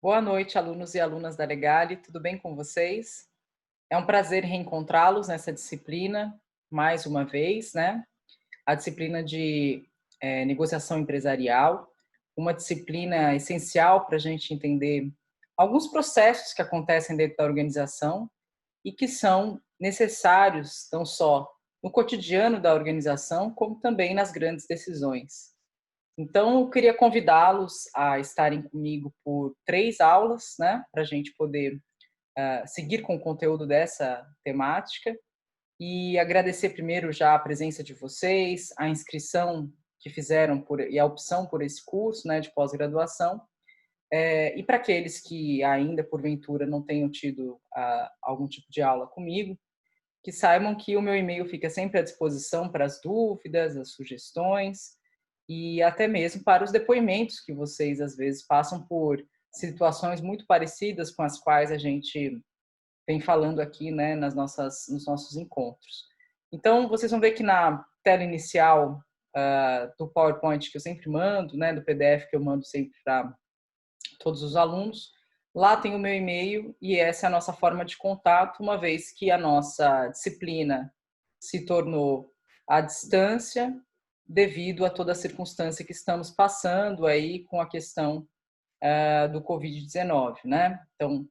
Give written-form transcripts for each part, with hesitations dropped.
Boa noite, alunos e alunas da Legale, tudo bem com vocês? É um prazer reencontrá-los nessa disciplina, mais uma vez, né? A disciplina de negociação empresarial, uma disciplina essencial para a gente entender alguns processos que acontecem dentro da organização e que são necessários, não só no cotidiano da organização, como também nas grandes decisões. Então, eu queria convidá-los a estarem comigo por 3 aulas, né, para a gente poder, seguir com o conteúdo dessa temática, e agradecer primeiro já a presença de vocês, a inscrição que fizeram e a opção por esse curso, né, de pós-graduação. E para aqueles que ainda, porventura, não tenham tido, algum tipo de aula comigo, que saibam que o meu e-mail fica sempre à disposição para as dúvidas, as sugestões e até mesmo para os depoimentos que vocês às vezes passam por situações muito parecidas com as quais a gente vem falando aqui, né, nos nossos encontros. Então, vocês vão ver que na tela inicial do PowerPoint que eu sempre mando, né, do PDF que eu mando sempre para todos os alunos, lá tem o meu e-mail e essa é a nossa forma de contato, uma vez que a nossa disciplina se tornou à distância devido a toda a circunstância que estamos passando aí com a questão do Covid-19, né? Então,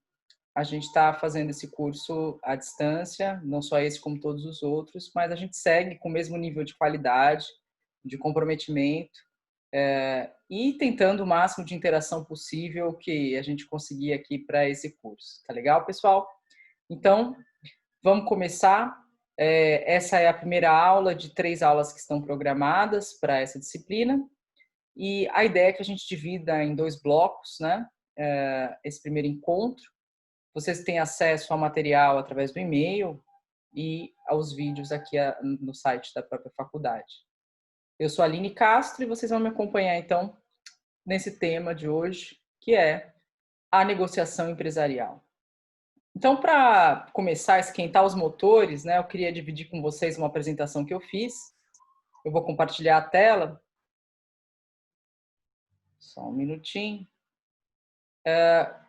a gente está fazendo esse curso à distância, não só esse como todos os outros, mas a gente segue com o mesmo nível de qualidade, de comprometimento, e tentando o máximo de interação possível que a gente conseguir aqui para esse curso. Tá legal, pessoal? Então, vamos começar. Essa é a primeira aula de 3 aulas que estão programadas para essa disciplina. E a ideia é que a gente divida em 2 blocos, né? Esse primeiro encontro. Vocês têm acesso ao material através do e-mail e aos vídeos aqui no site da própria faculdade. Eu sou a Aline Castro e vocês vão me acompanhar, então, nesse tema de hoje, que é a negociação empresarial. Então, para começar a esquentar os motores, né, eu queria dividir com vocês uma apresentação que eu fiz. Eu vou compartilhar a tela. Só um minutinho.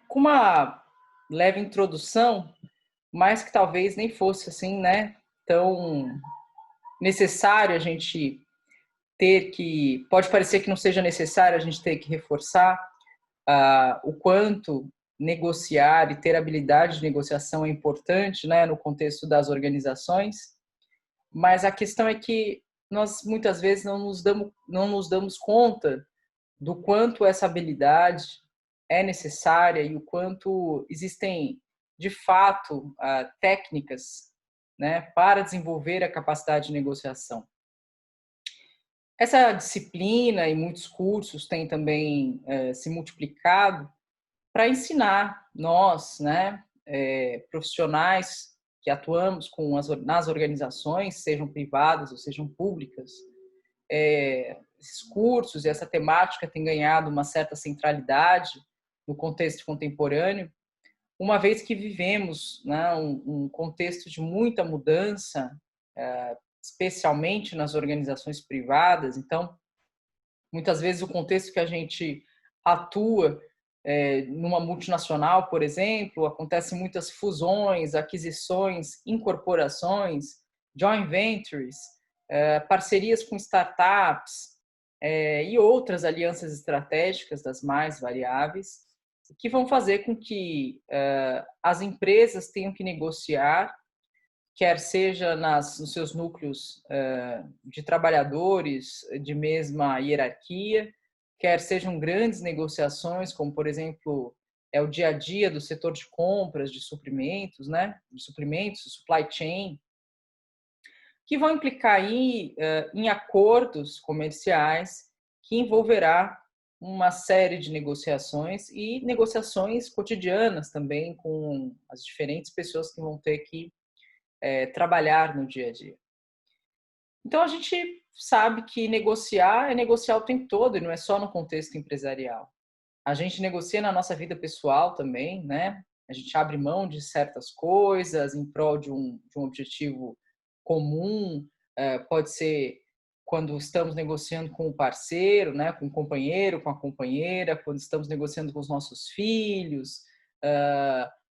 Com uma leve introdução, mas que talvez nem fosse assim, né, tão necessário a gente ter que... Pode parecer que não seja necessário a gente ter que reforçar o quanto negociar e ter habilidade de negociação é importante, né, no contexto das organizações, mas a questão é que nós muitas vezes não nos damos conta do quanto essa habilidade é necessária e o quanto existem, de fato, técnicas, né, para desenvolver a capacidade de negociação. Essa disciplina e muitos cursos têm também se multiplicado para ensinar nós, né, profissionais que atuamos nas organizações, sejam privadas ou sejam públicas, esses cursos e essa temática tem ganhado uma certa centralidade no contexto contemporâneo, uma vez que vivemos, né, um contexto de muita mudança, especialmente nas organizações privadas. Então, muitas vezes o contexto que a gente atua numa multinacional, por exemplo, acontecem muitas fusões, aquisições, incorporações, joint ventures, parcerias com startups e outras alianças estratégicas das mais variáveis, que vão fazer com que as empresas tenham que negociar, quer seja nos seus núcleos de trabalhadores de mesma hierarquia, quer sejam grandes negociações, como, por exemplo, é o dia a dia do setor de compras de suprimentos, né? De suprimentos, supply chain, que vão implicar aí em acordos comerciais que envolverá uma série de negociações e negociações cotidianas também com as diferentes pessoas que vão ter que trabalhar no dia a dia. Então, a gente sabe que negociar é negociar o tempo todo e não é só no contexto empresarial. A gente negocia na nossa vida pessoal também, né? A gente abre mão de certas coisas em prol de um objetivo comum, pode ser quando estamos negociando com o parceiro, né, com o companheiro, com a companheira, quando estamos negociando com os nossos filhos,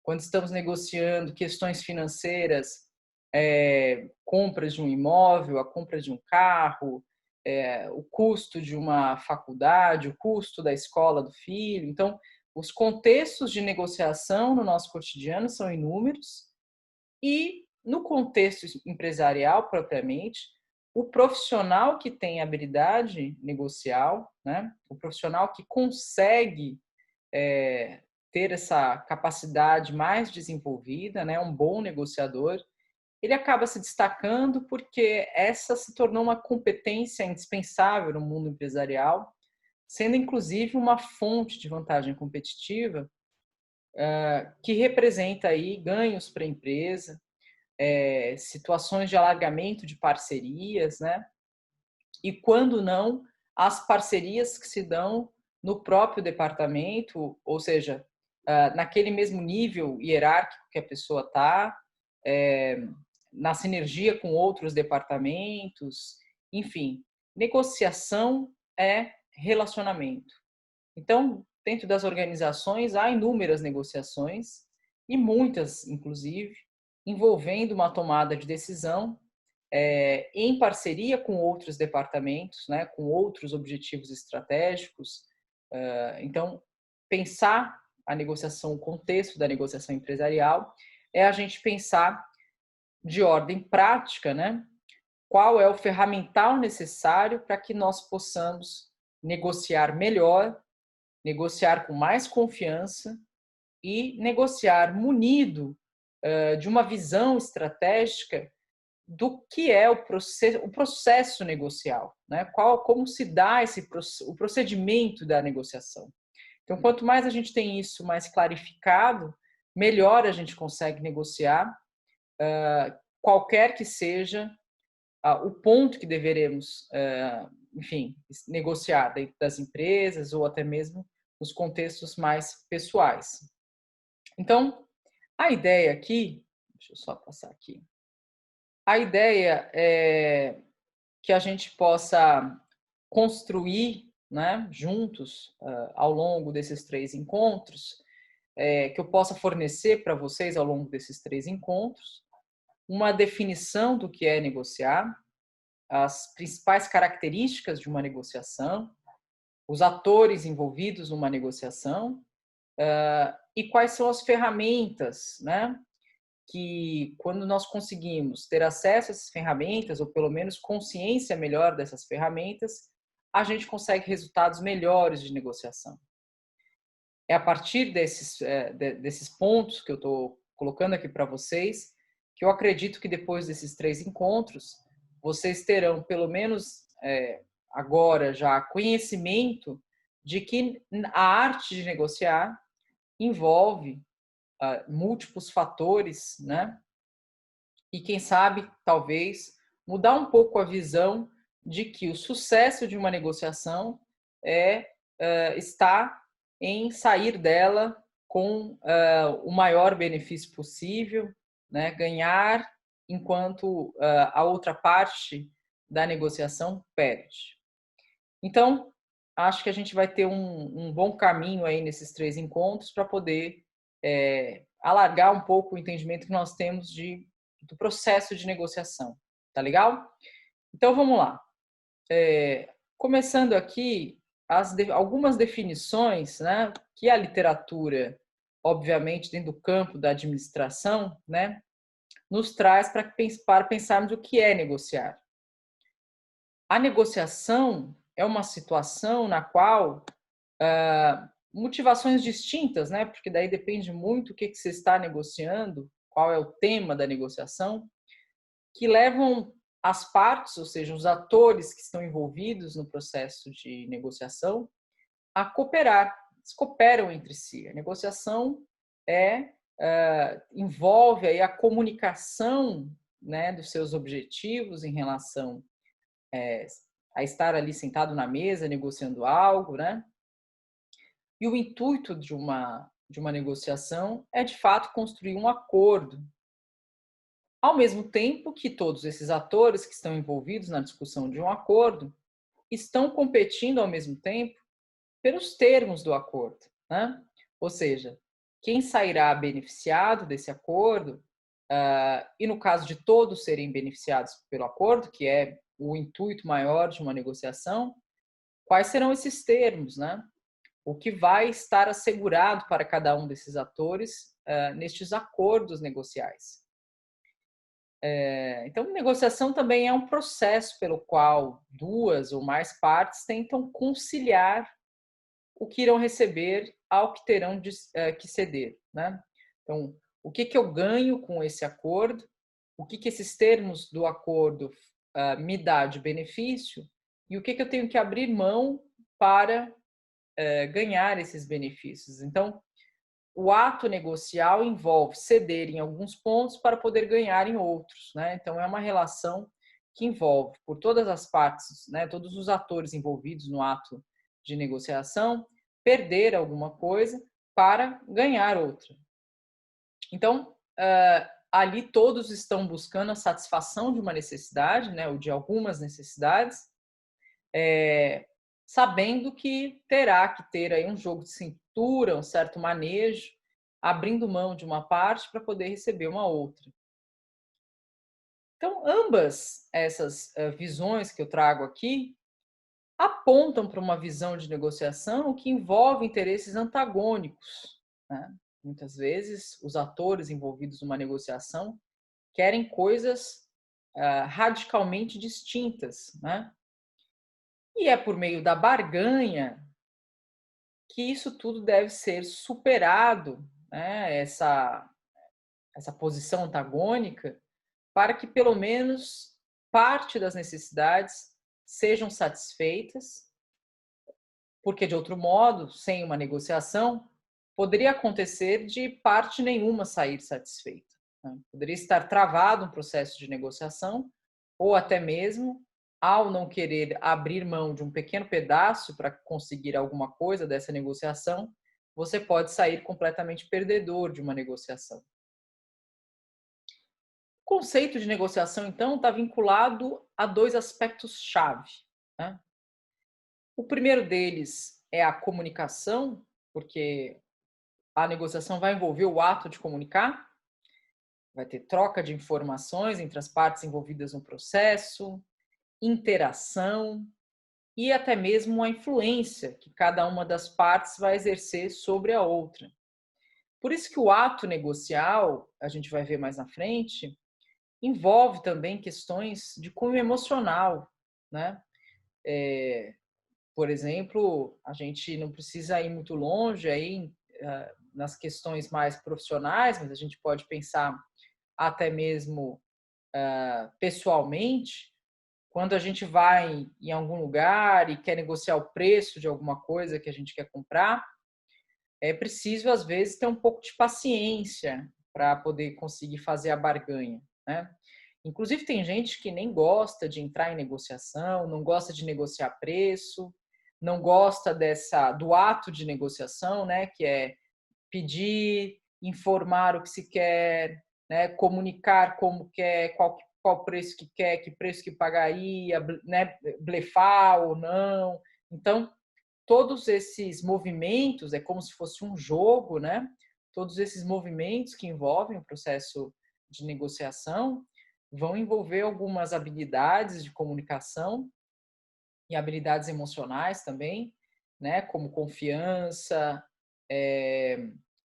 quando estamos negociando questões financeiras, compras de um imóvel, a compra de um carro, o custo de uma faculdade, o custo da escola do filho. Então, os contextos de negociação no nosso cotidiano são inúmeros e, no contexto empresarial propriamente, o profissional que tem habilidade negocial, né, o profissional que consegue ter essa capacidade mais desenvolvida, né, um bom negociador, ele acaba se destacando porque essa se tornou uma competência indispensável no mundo empresarial, sendo inclusive uma fonte de vantagem competitiva que representa aí ganhos para a empresa, situações de alargamento de parcerias, né? E quando não, as parcerias que se dão no próprio departamento, ou seja, naquele mesmo nível hierárquico que a pessoa está, na sinergia com outros departamentos, enfim, negociação é relacionamento. Então, dentro das organizações, há inúmeras negociações, e muitas, inclusive, envolvendo uma tomada de decisão em parceria com outros departamentos, né, com outros objetivos estratégicos. Então, pensar a negociação, o contexto da negociação empresarial, é a gente pensar de ordem prática, né, qual é o ferramental necessário para que nós possamos negociar melhor, negociar com mais confiança e negociar munido de uma visão estratégica do que é o processo negocial, né? Como se dá o procedimento da negociação. Então, quanto mais a gente tem isso mais clarificado, melhor a gente consegue negociar, qualquer que seja o ponto que deveremos, enfim, negociar dentro das empresas ou até mesmo nos contextos mais pessoais. Então, a ideia aqui, deixa eu só passar aqui, a ideia é que a gente possa construir, né, juntos, ao longo desses 3 encontros, que eu possa fornecer para vocês ao longo desses 3 encontros, uma definição do que é negociar, as principais características de uma negociação, os atores envolvidos numa negociação, e quais são as ferramentas, né, que quando nós conseguimos ter acesso a essas ferramentas, ou pelo menos consciência melhor dessas ferramentas, a gente consegue resultados melhores de negociação. É a partir desses pontos que eu estou colocando aqui para vocês, que eu acredito que depois desses 3 encontros, vocês terão, pelo menos agora já, conhecimento de que a arte de negociar envolve múltiplos fatores, né? E quem sabe, talvez, mudar um pouco a visão de que o sucesso de uma negociação está em sair dela com o maior benefício possível, né? Ganhar enquanto a outra parte da negociação perde. Então, acho que a gente vai ter um bom caminho aí nesses 3 encontros para poder alargar um pouco o entendimento que nós temos do processo de negociação. Tá legal? Então, vamos lá. Começando aqui, algumas definições, né, que a literatura, obviamente, dentro do campo da administração, né, nos traz para pensarmos o que é negociar. A negociação é uma situação na qual motivações distintas, né? Porque daí depende muito o que você está negociando, qual é o tema da negociação, que levam as partes, ou seja, os atores que estão envolvidos no processo de negociação, a cooperar. Eles cooperam entre si. A negociação envolve aí a comunicação, né, dos seus objetivos em relação a estar ali sentado na mesa negociando algo, né? E o intuito de uma negociação é, de fato, construir um acordo. ao mesmo tempo que todos esses atores que estão envolvidos na discussão de um acordo estão competindo ao mesmo tempo pelos termos do acordo, né? Ou seja, quem sairá beneficiado desse acordo, e no caso de todos serem beneficiados pelo acordo, que é o intuito maior de uma negociação, quais serão esses termos, né? O que vai estar assegurado para cada um desses atores nestes acordos negociais. Então, negociação também é um processo pelo qual duas ou mais partes tentam conciliar o que irão receber ao que terão que ceder, né? Então, o que eu ganho com esse acordo? O que esses termos do acordo me dá de benefício? E o que eu tenho que abrir mão para ganhar esses benefícios? Então, o ato negocial envolve ceder em alguns pontos para poder ganhar em outros, né? Então, é uma relação que envolve, por todas as partes, né, todos os atores envolvidos no ato de negociação, perder alguma coisa para ganhar outra. Então, ali todos estão buscando a satisfação de uma necessidade, né, ou de algumas necessidades, sabendo que terá que ter aí um jogo de cintura, um certo manejo, abrindo mão de uma parte para poder receber uma outra. Então, ambas essas visões que eu trago aqui apontam para uma visão de negociação que envolve interesses antagônicos, né? Muitas vezes, os atores envolvidos numa negociação querem coisas radicalmente distintas, né? E é por meio da barganha que isso tudo deve ser superado, né? Essa posição antagônica, para que pelo menos parte das necessidades sejam satisfeitas, porque de outro modo, sem uma negociação, poderia acontecer de parte nenhuma sair satisfeita, né? Poderia estar travado um processo de negociação, ou até mesmo, ao não querer abrir mão de um pequeno pedaço para conseguir alguma coisa dessa negociação, você pode sair completamente perdedor de uma negociação. O conceito de negociação, então, está vinculado a dois aspectos-chave, né? O primeiro deles é a comunicação, porque a negociação vai envolver o ato de comunicar, vai ter troca de informações entre as partes envolvidas no processo, interação e até mesmo a influência que cada uma das partes vai exercer sobre a outra. Por isso que o ato negocial, a gente vai ver mais na frente, envolve também questões de cunho emocional, né? Por exemplo, a gente não precisa ir muito longe aí nas questões mais profissionais, mas a gente pode pensar até mesmo pessoalmente, quando a gente vai em algum lugar e quer negociar o preço de alguma coisa que a gente quer comprar, é preciso às vezes ter um pouco de paciência para poder conseguir fazer a barganha, né? Inclusive tem gente que nem gosta de entrar em negociação, não gosta de negociar preço, não gosta do ato de negociação, né, que é pedir, informar o que se quer, né, comunicar como quer, qual preço que quer, que preço que pagaria, né, blefar ou não. Então, todos esses movimentos, é como se fosse um jogo, né? Todos esses movimentos que envolvem o processo de negociação vão envolver algumas habilidades de comunicação e habilidades emocionais também, né? Como confiança,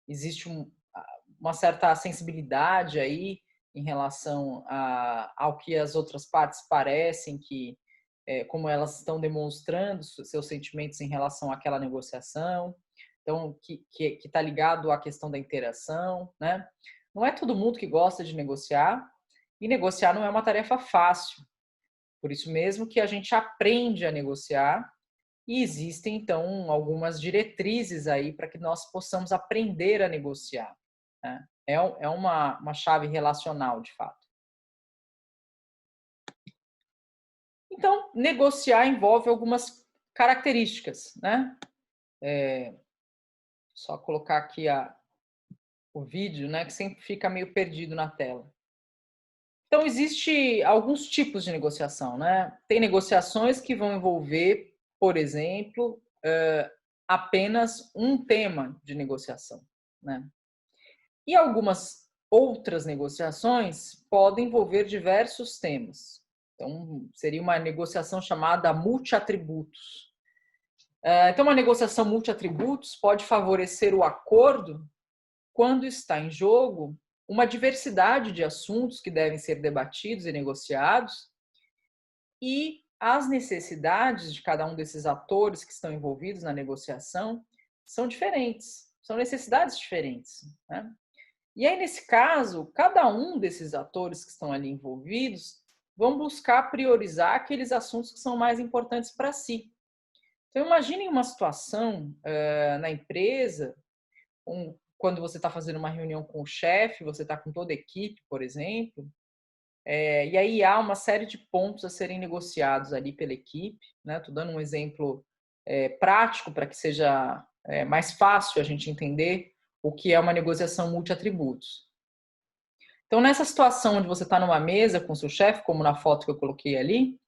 existe uma certa sensibilidade aí em relação ao que as outras partes parecem que como elas estão demonstrando seus sentimentos em relação àquela negociação, então que está ligado à questão da interação, né? Não é todo mundo que gosta de negociar e negociar não é uma tarefa fácil. Por isso mesmo que a gente aprende a negociar e existem então algumas diretrizes aí para que nós possamos aprender a negociar, né? É uma chave relacional, de fato. Então, negociar envolve algumas características, né? Só colocar aqui o vídeo, né, que sempre fica meio perdido na tela. Então, existe alguns tipos de negociação, né? Tem negociações que vão envolver, por exemplo, apenas um tema de negociação, né? E algumas outras negociações podem envolver diversos temas. Então, seria uma negociação chamada multiatributos. Então, uma negociação multiatributos pode favorecer o acordo quando está em jogo uma diversidade de assuntos que devem ser debatidos e negociados e as necessidades de cada um desses atores que estão envolvidos na negociação são diferentes, são necessidades diferentes, né? E aí, nesse caso, cada um desses atores que estão ali envolvidos vão buscar priorizar aqueles assuntos que são mais importantes para si. Então, imagine uma situação na empresa, quando você está fazendo uma reunião com o chefe, você está com toda a equipe, por exemplo, e aí há uma série de pontos a serem negociados ali pela equipe, né? Estou dando um exemplo prático para que seja mais fácil a gente entender o que é uma negociação multiatributos. Então, nessa situação onde você está numa mesa com seu chefe, como na foto que eu coloquei ali,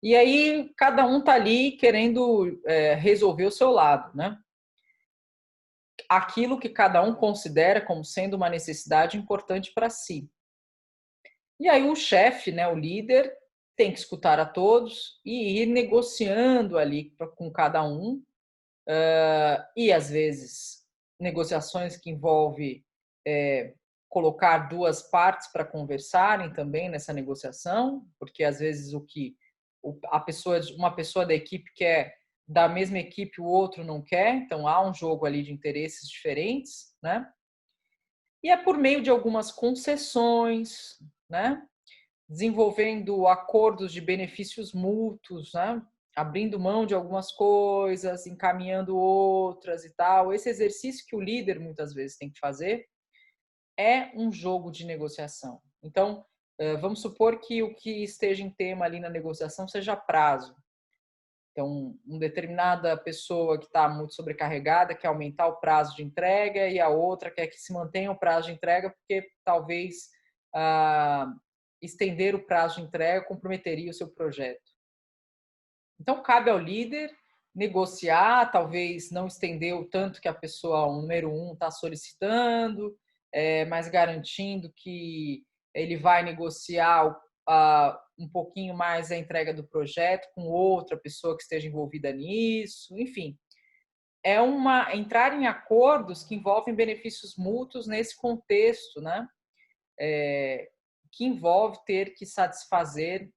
e aí cada um está ali querendo resolver o seu lado, né? Aquilo que cada um considera como sendo uma necessidade importante para si. E aí o chefe, né, o líder, tem que escutar a todos e ir negociando ali com cada um, e às vezes negociações que envolvem colocar duas partes para conversarem também nessa negociação, porque às vezes uma pessoa da equipe quer, da mesma equipe o outro não quer, então há um jogo ali de interesses diferentes, né? E é por meio de algumas concessões, né? Desenvolvendo acordos de benefícios mútuos, né? Abrindo mão de algumas coisas, encaminhando outras e tal. Esse exercício que o líder muitas vezes tem que fazer é um jogo de negociação. Então, vamos supor que o que esteja em tema ali na negociação seja prazo. Então, uma determinada pessoa que está muito sobrecarregada quer aumentar o prazo de entrega e a outra quer que se mantenha o prazo de entrega porque talvez estender o prazo de entrega comprometeria o seu projeto. Então, cabe ao líder negociar, talvez não estender o tanto que a pessoa, o número um, está solicitando, mas garantindo que ele vai negociar um pouquinho mais a entrega do projeto com outra pessoa que esteja envolvida nisso, enfim. Entrar em acordos que envolvem benefícios mútuos nesse contexto, né? Que envolve ter que satisfazer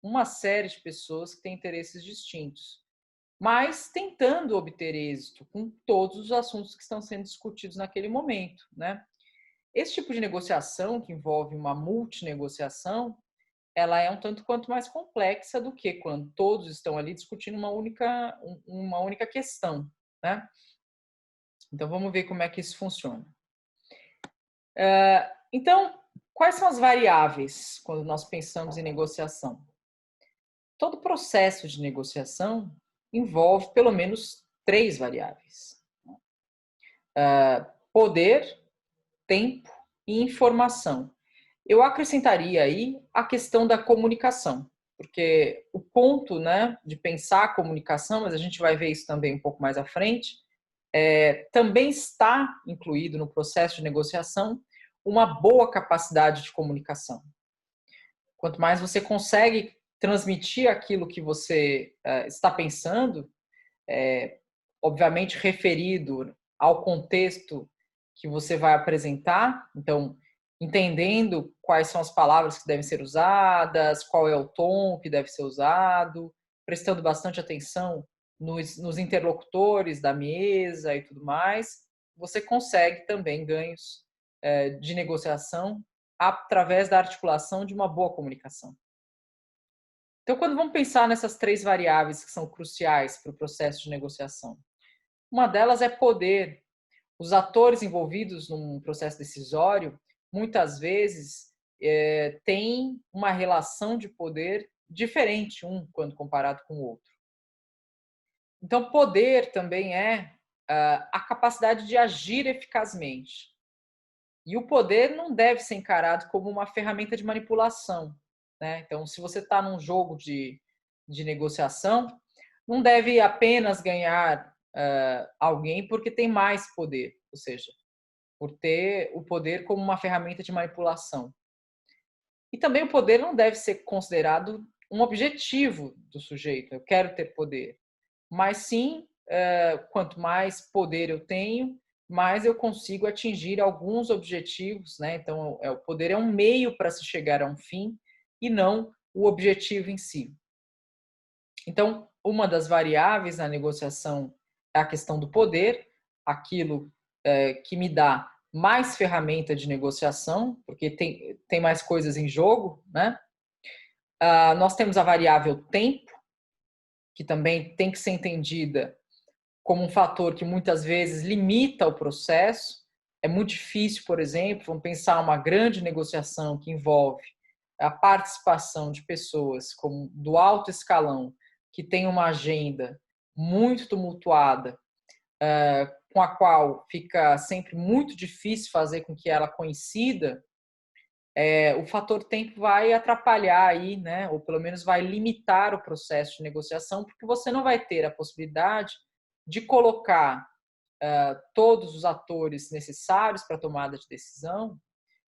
uma série de pessoas que têm interesses distintos, mas tentando obter êxito com todos os assuntos que estão sendo discutidos naquele momento, né? Esse tipo de negociação, que envolve uma multinegociação, ela é um tanto quanto mais complexa do que quando todos estão ali discutindo uma única questão, né? Então, vamos ver como é que isso funciona. Então, quais são as variáveis quando nós pensamos em negociação? Todo processo de negociação envolve pelo menos 3 variáveis: poder, tempo e informação. Eu acrescentaria aí a questão da comunicação, porque o ponto, né, de pensar a comunicação, mas a gente vai ver isso também um pouco mais à frente, também está incluído no processo de negociação uma boa capacidade de comunicação. Quanto mais você consegue transmitir aquilo que você está pensando, obviamente referido ao contexto que você vai apresentar, então entendendo quais são as palavras que devem ser usadas, qual é o tom que deve ser usado, prestando bastante atenção nos interlocutores da mesa e tudo mais, você consegue também ganhos de negociação através da articulação de uma boa comunicação. Então, quando vamos pensar nessas 3 variáveis que são cruciais para o processo de negociação, uma delas é poder. Os atores envolvidos num processo decisório, muitas vezes, têm uma relação de poder diferente um quando comparado com o outro. Então, poder também é a capacidade de agir eficazmente. E o poder não deve ser encarado como uma ferramenta de manipulação, né? Então, se você está num jogo de negociação, não deve apenas ganhar alguém porque tem mais poder, ou seja, por ter o poder como uma ferramenta de manipulação. E também o poder não deve ser considerado um objetivo do sujeito, eu quero ter poder, mas sim, quanto mais poder eu tenho, mais eu consigo atingir alguns objetivos, né? Então, o poder é um meio para se chegar a um fim e não o objetivo em si. Então, uma das variáveis na negociação é a questão do poder, aquilo que me dá mais ferramenta de negociação, porque tem mais coisas em jogo, né? Nós temos a variável tempo, que também tem que ser entendida como um fator que muitas vezes limita o processo. É muito difícil, por exemplo, vamos pensar uma grande negociação que envolve a participação de pessoas como do alto escalão, que tem uma agenda muito tumultuada, com a qual fica sempre muito difícil fazer com que ela coincida. O fator tempo vai atrapalhar aí, né? Ou pelo menos vai limitar o processo de negociação, porque você não vai ter a possibilidade de colocar todos os atores necessários para a tomada de decisão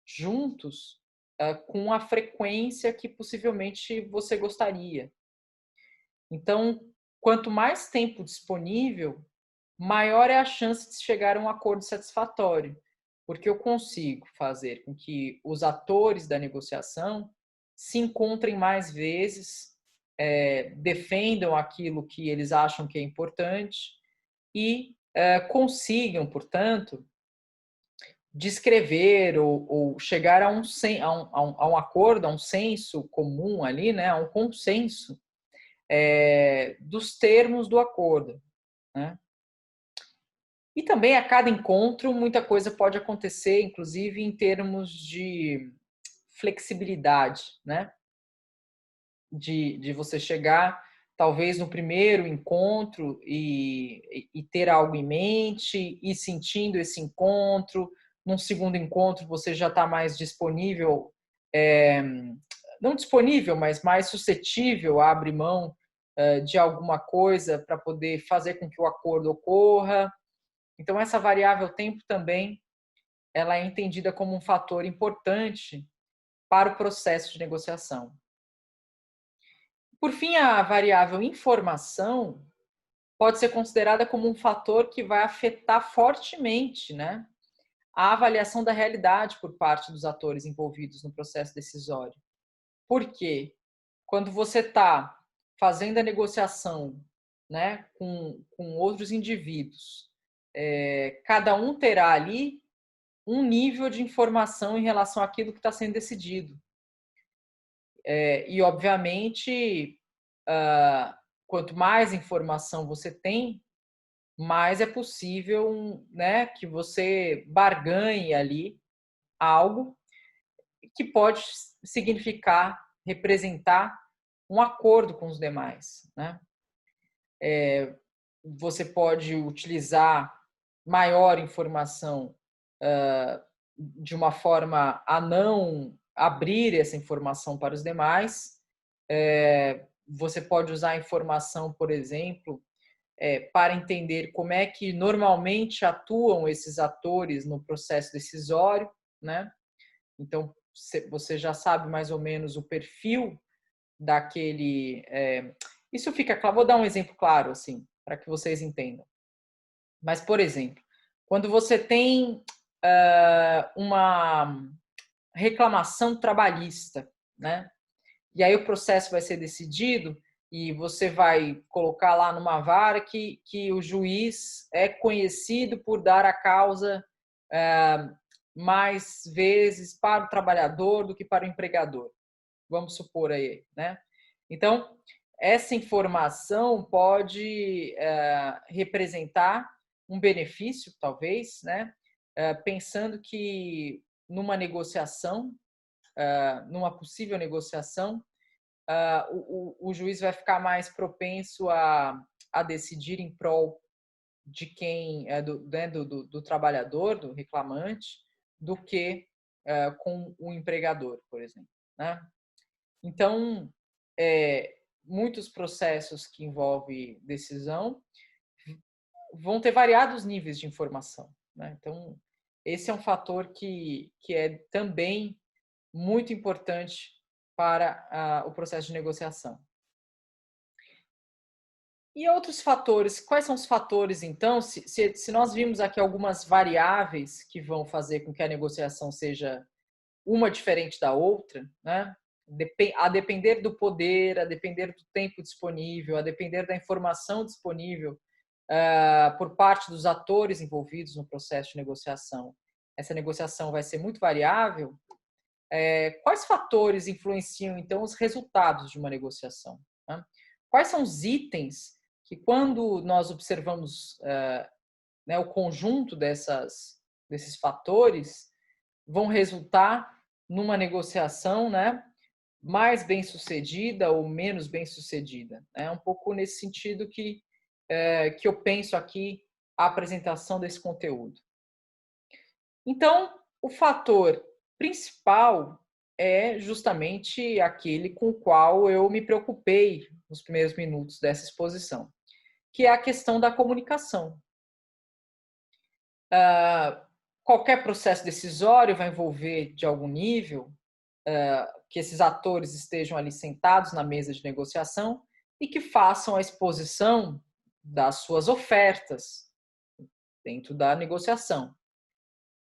juntos com a frequência que possivelmente você gostaria. Então, quanto mais tempo disponível, maior é a chance de chegar a um acordo satisfatório, porque eu consigo fazer com que os atores da negociação se encontrem mais vezes, defendam aquilo que eles acham que é importante e consigam, portanto, descrever ou chegar a um acordo, a um senso comum ali, né, a um consenso dos termos do acordo, né? E também a cada encontro muita coisa pode acontecer, inclusive em termos de flexibilidade, né? De você chegar talvez no primeiro encontro e ter algo em mente e sentindo esse encontro. Num segundo encontro você já está mais disponível, não disponível, mas mais suscetível a abrir mão de alguma coisa para poder fazer com que o acordo ocorra. Então, essa variável tempo também ela é entendida como um fator importante para o processo de negociação. Por fim, a variável informação pode ser considerada como um fator que vai afetar fortemente, né, a avaliação da realidade por parte dos atores envolvidos no processo decisório. Por quê? Quando você está fazendo a negociação, né, com outros indivíduos, cada um terá ali um nível de informação em relação àquilo que está sendo decidido. E, obviamente, quanto mais informação você tem, mais é possível, né, que você barganhe ali algo que pode significar, representar um acordo com os demais, né? Você pode utilizar maior informação de uma forma a não abrir essa informação para os demais. Você pode usar a informação, por exemplo, para entender como é que normalmente atuam esses atores no processo decisório, né? Então, você já sabe mais ou menos o perfil daquele. Isso fica claro. Vou dar um exemplo claro, assim, para que vocês entendam. Mas, por exemplo, quando você tem uma reclamação trabalhista, né? E aí o processo vai ser decidido e você vai colocar lá numa vara que o juiz é conhecido por dar a causa mais vezes para o trabalhador do que para o empregador. Vamos supor aí, né? Então, essa informação pode representar um benefício, talvez, né? Pensando que numa negociação, numa possível negociação, o juiz vai ficar mais propenso a decidir em prol de quem é do trabalhador, do reclamante, do que com o empregador, por exemplo, né? Então, muitos processos que envolvem decisão vão ter variados níveis de informação, né? Então, esse é um fator que é também muito importante para o processo de negociação. E outros fatores, quais são os fatores, então, se nós vimos aqui algumas variáveis que vão fazer com que a negociação seja uma diferente da outra, né? A depender do poder, a depender do tempo disponível, a depender da informação disponível por parte dos atores envolvidos no processo de negociação. Essa negociação vai ser muito variável. Quais fatores influenciam, então, os resultados de uma negociação, né? Quais são os itens que, quando nós observamos né, o conjunto desses fatores, vão resultar numa negociação, né, mais bem sucedida ou menos bem sucedida? É um pouco nesse sentido que eu penso aqui a apresentação desse conteúdo. Então, o fator principal é justamente aquele com o qual eu me preocupei nos primeiros minutos dessa exposição, que é a questão da comunicação. Qualquer processo decisório vai envolver, de algum nível, que esses atores estejam ali sentados na mesa de negociação e que façam a exposição das suas ofertas dentro da negociação.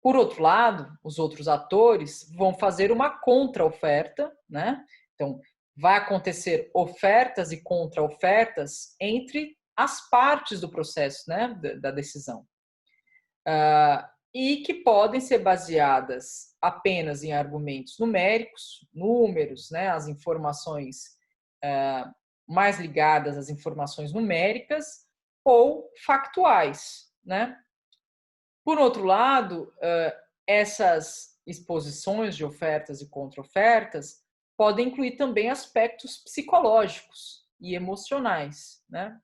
Por outro lado, os outros atores vão fazer uma contra-oferta, né? Então, vai acontecer ofertas e contra-ofertas entre as partes do processo, né, da decisão. E que podem ser baseadas apenas em argumentos numéricos, números, né, as informações mais ligadas às informações numéricas ou factuais, né? Por outro lado, essas exposições de ofertas e contra-ofertas podem incluir também aspectos psicológicos e emocionais, né?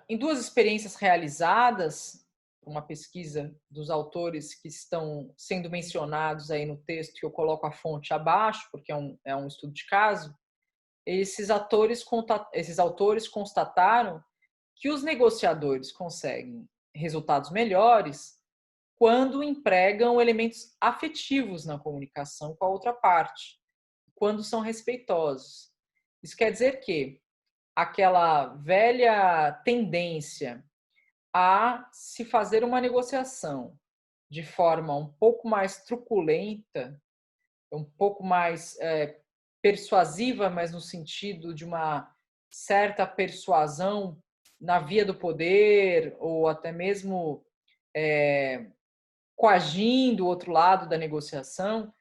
Em duas experiências realizadas, uma pesquisa dos autores que estão sendo mencionados aí no texto, que eu coloco a fonte abaixo, porque é um estudo de caso, esses autores constataram que os negociadores conseguem resultados melhores quando empregam elementos afetivos na comunicação com a outra parte, quando são respeitosos. Isso quer dizer que aquela velha tendência a se fazer uma negociação de forma um pouco mais truculenta, um pouco mais persuasiva, mas no sentido de uma certa persuasão na via do poder, ou até mesmo coagindo o outro lado da negociação,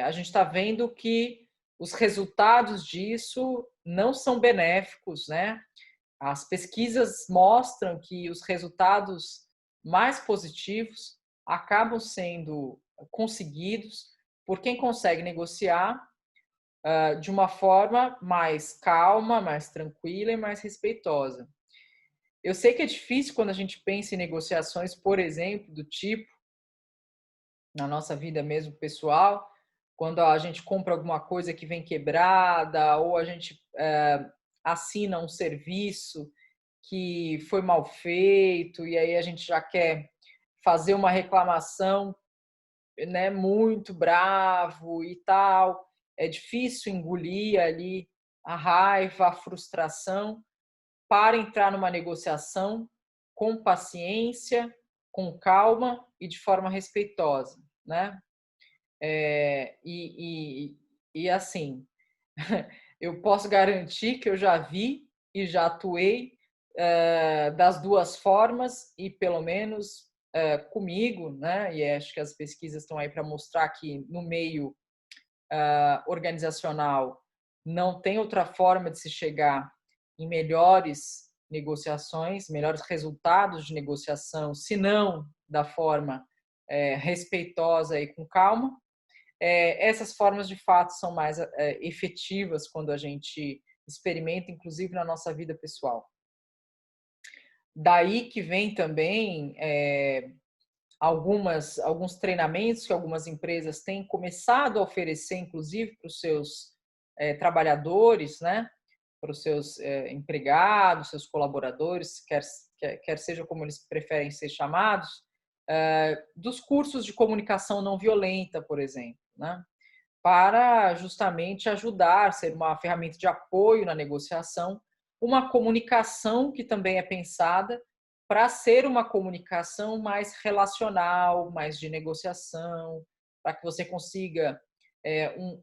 a gente está vendo que os resultados disso não são benéficos, né? As pesquisas mostram que os resultados mais positivos acabam sendo conseguidos por quem consegue negociar de uma forma mais calma, mais tranquila e mais respeitosa. Eu sei que é difícil quando a gente pensa em negociações, por exemplo, do tipo, na nossa vida mesmo pessoal, quando a gente compra alguma coisa que vem quebrada ou a gente assina um serviço que foi mal feito e aí a gente já quer fazer uma reclamação, né, muito bravo e tal. É difícil engolir ali a raiva, a frustração para entrar numa negociação com paciência, com calma e de forma respeitosa, né? E assim, eu posso garantir que eu já vi e já atuei das duas formas e pelo menos comigo, né? E acho que as pesquisas estão aí para mostrar que no meio organizacional não tem outra forma de se chegar em melhores negociações, melhores resultados de negociação, se não da forma respeitosa e com calma. Essas formas, de fato, são mais efetivas quando a gente experimenta, inclusive na nossa vida pessoal. Daí que vem também alguns treinamentos que algumas empresas têm começado a oferecer, inclusive para os seus trabalhadores, né? Para os seus empregados, seus colaboradores, quer seja como eles preferem ser chamados, dos cursos de comunicação não violenta, por exemplo, né? Para justamente ajudar, ser uma ferramenta de apoio na negociação, uma comunicação que também é pensada para ser uma comunicação mais relacional, mais de negociação, para que você consiga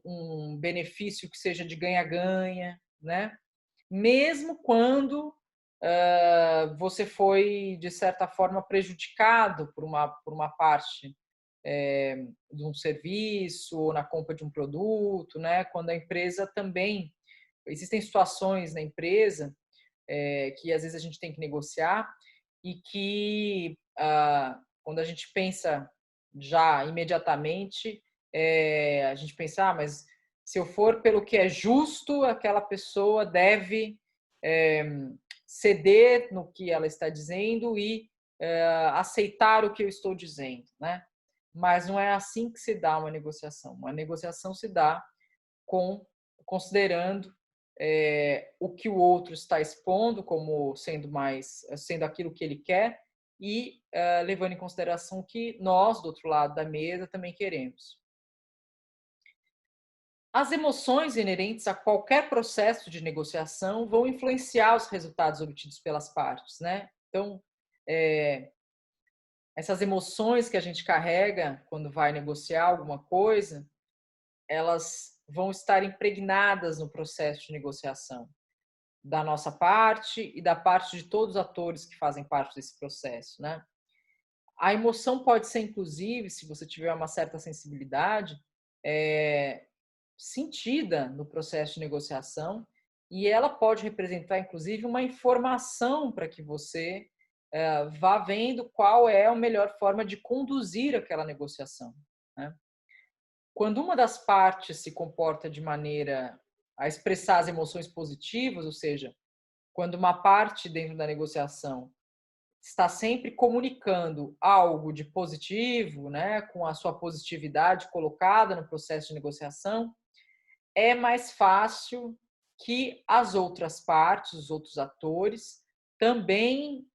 um benefício que seja de ganha-ganha, né? Mesmo quando você foi, de certa forma, prejudicado por uma parte de um serviço ou na compra de um produto, né? Quando a empresa também... Existem situações na empresa que às vezes a gente tem que negociar e que, quando a gente pensa já imediatamente, a gente pensa, mas se eu for pelo que é justo, aquela pessoa deve ceder no que ela está dizendo e aceitar o que eu estou dizendo, né? Mas não é assim que se dá uma negociação. Uma negociação se dá considerando o que o outro está expondo como sendo aquilo que ele quer e levando em consideração o que nós, do outro lado da mesa, também queremos. As emoções inerentes a qualquer processo de negociação vão influenciar os resultados obtidos pelas partes, né? Então, essas emoções que a gente carrega quando vai negociar alguma coisa, elas vão estar impregnadas no processo de negociação, da nossa parte e da parte de todos os atores que fazem parte desse processo, né? A emoção pode ser, inclusive, se você tiver uma certa sensibilidade, sentida no processo de negociação, e ela pode representar, inclusive, uma informação para que você vá vendo qual é a melhor forma de conduzir aquela negociação, né? Quando uma das partes se comporta de maneira a expressar as emoções positivas, ou seja, quando uma parte dentro da negociação está sempre comunicando algo de positivo, né, com a sua positividade colocada no processo de negociação, é mais fácil que as outras partes, os outros atores, também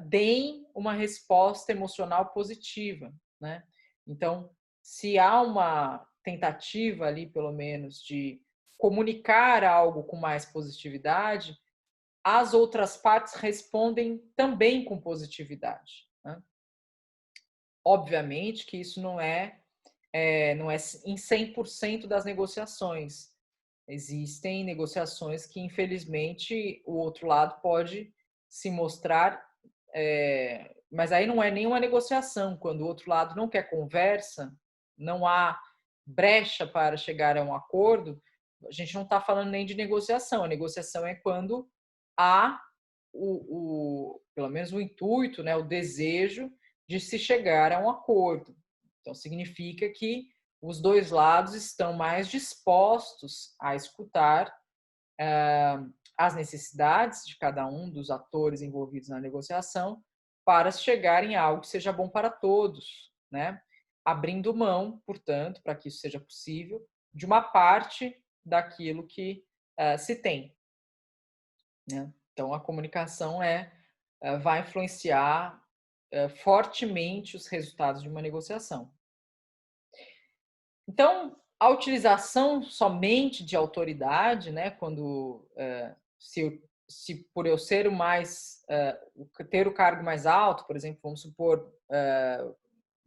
deem uma resposta emocional positiva, né? Então, se há uma tentativa ali, pelo menos, de comunicar algo com mais positividade, as outras partes respondem também com positividade, né? Obviamente que isso não é em 100% das negociações. Existem negociações que, infelizmente, o outro lado pode se mostrar... mas aí não é nenhuma negociação. Quando o outro lado não quer conversa, não há brecha para chegar a um acordo, a gente não está falando nem de negociação. A negociação é quando há pelo menos o intuito, né, o desejo de se chegar a um acordo. Então, significa que os dois lados estão mais dispostos a escutar as necessidades de cada um dos atores envolvidos na negociação para chegarem a algo que seja bom para todos, né? Abrindo mão, portanto, para que isso seja possível, de uma parte daquilo que se tem, né? Então, a comunicação vai influenciar fortemente os resultados de uma negociação. Então, a utilização somente de autoridade, né, quando se por eu ser ter o cargo mais alto, por exemplo, vamos supor,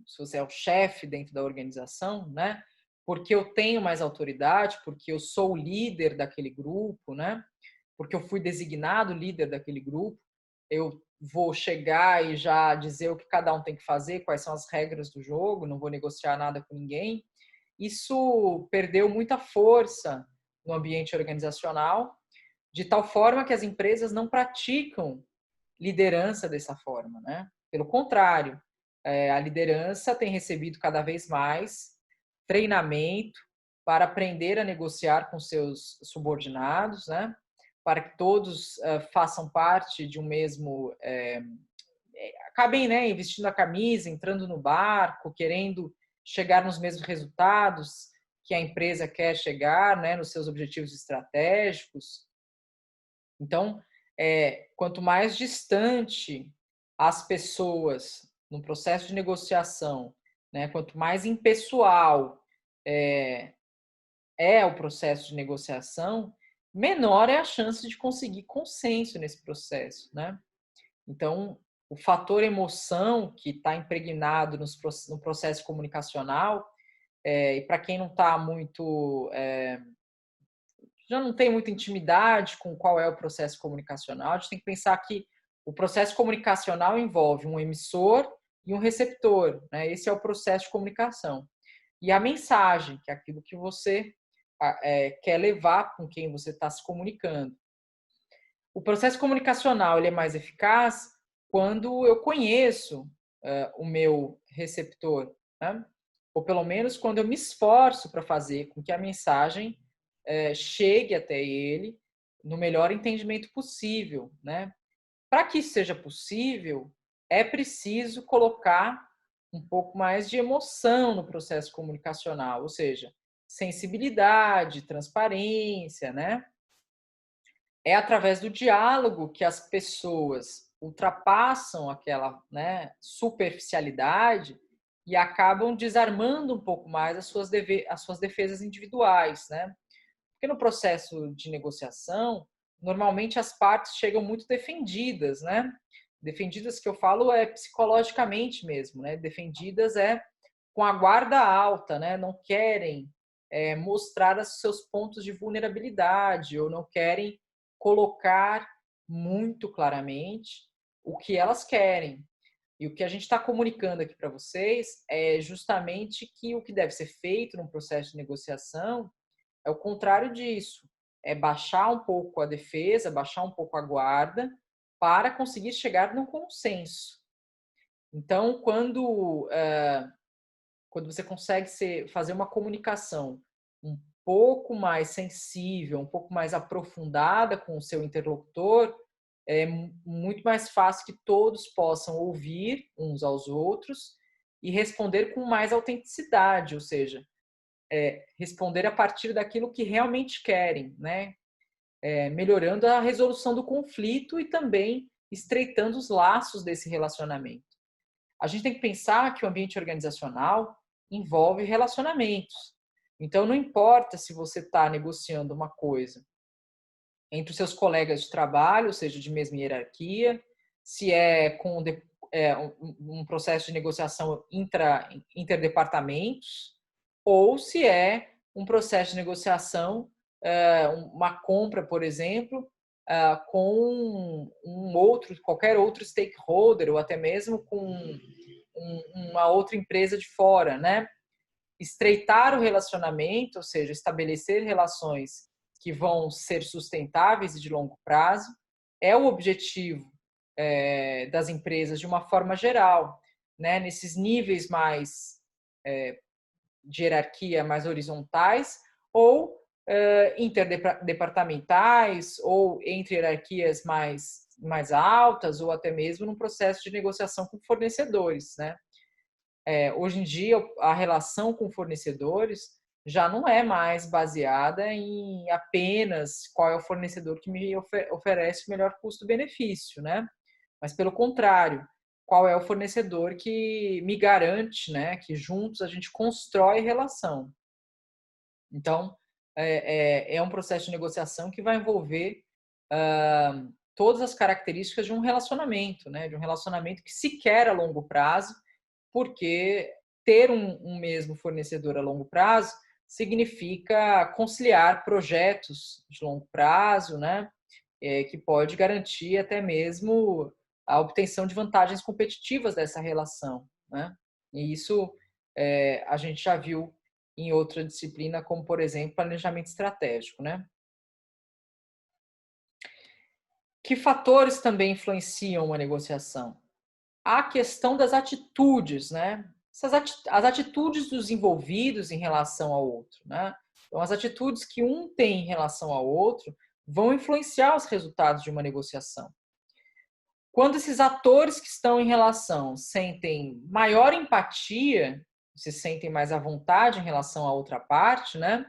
se você é o chefe dentro da organização, né, porque eu tenho mais autoridade, porque eu sou o líder daquele grupo, né, porque eu fui designado líder daquele grupo, eu vou chegar e já dizer o que cada um tem que fazer, quais são as regras do jogo, não vou negociar nada com ninguém. Isso perdeu muita força no ambiente organizacional, de tal forma que as empresas não praticam liderança dessa forma, né? Pelo contrário, a liderança tem recebido cada vez mais treinamento para aprender a negociar com seus subordinados, né? Para que todos façam parte de um mesmo acabem, né, vestindo a camisa, entrando no barco, querendo chegar nos mesmos resultados que a empresa quer chegar, né, nos seus objetivos estratégicos. Então, quanto mais distante as pessoas no processo de negociação, né, quanto mais impessoal é o processo de negociação, menor é a chance de conseguir consenso nesse processo, né? Então, o fator emoção que está impregnado no processo comunicacional, e para quem não está muito, já não tem muita intimidade com qual é o processo comunicacional, a gente tem que pensar que o processo comunicacional envolve um emissor e um receptor, né? Esse é o processo de comunicação. E a mensagem, que é aquilo que você quer levar com quem você está se comunicando. O processo comunicacional ele é mais eficaz quando eu conheço o meu receptor, né? Ou pelo menos quando eu me esforço para fazer com que a mensagem chegue até ele no melhor entendimento possível, né? Para que isso seja possível, é preciso colocar um pouco mais de emoção no processo comunicacional, ou seja, sensibilidade, transparência, né? É através do diálogo que as pessoas ultrapassam aquela, né, superficialidade e acabam desarmando um pouco mais as suas defesas individuais, né? Porque no processo de negociação, normalmente as partes chegam muito defendidas, né? Defendidas que eu falo é psicologicamente mesmo, né? Defendidas com a guarda alta, né? Não querem mostrar os seus pontos de vulnerabilidade ou não querem colocar muito claramente o que elas querem. E o que a gente está comunicando aqui para vocês é justamente que o que deve ser feito num processo de negociação é o contrário disso. É baixar um pouco a defesa, baixar um pouco a guarda para conseguir chegar num consenso. Então, quando você consegue fazer uma comunicação um pouco mais sensível, um pouco mais aprofundada com o seu interlocutor, é muito mais fácil que todos possam ouvir uns aos outros e responder com mais autenticidade, ou seja, responder a partir daquilo que realmente querem, né? Melhorando a resolução do conflito e também estreitando os laços desse relacionamento. A gente tem que pensar que o ambiente organizacional envolve relacionamentos. Então, não importa se você está negociando uma coisa entre os seus colegas de trabalho, ou seja, de mesma hierarquia, se é com um processo de negociação interdepartamentos, ou se é um processo de negociação, uma compra, por exemplo, com qualquer outro stakeholder, ou até mesmo com uma outra empresa de fora, né? Estreitar o relacionamento, ou seja, estabelecer relações que vão ser sustentáveis e de longo prazo, é o objetivo das empresas de uma forma geral, né? Nesses níveis mais de hierarquia mais horizontais ou interdepartamentais ou entre hierarquias mais altas ou até mesmo num processo de negociação com fornecedores, né? Hoje em dia, a relação com fornecedores já não é mais baseada em apenas qual é o fornecedor que me oferece o melhor custo-benefício, né? Mas, pelo contrário, qual é o fornecedor que me garante, né, que juntos a gente constrói relação. Então, é um processo de negociação que vai envolver todas as características de um relacionamento, né? De um relacionamento que se quer a longo prazo, porque ter um mesmo fornecedor a longo prazo significa conciliar projetos de longo prazo, né? Que pode garantir até mesmo a obtenção de vantagens competitivas dessa relação, né? E isso a gente já viu em outra disciplina, como, por exemplo, planejamento estratégico, né? Que fatores também influenciam uma negociação? A questão das atitudes, né? As atitudes dos envolvidos em relação ao outro, né? Então, as atitudes que um tem em relação ao outro vão influenciar os resultados de uma negociação. Quando esses atores que estão em relação sentem maior empatia, se sentem mais à vontade em relação à outra parte, né?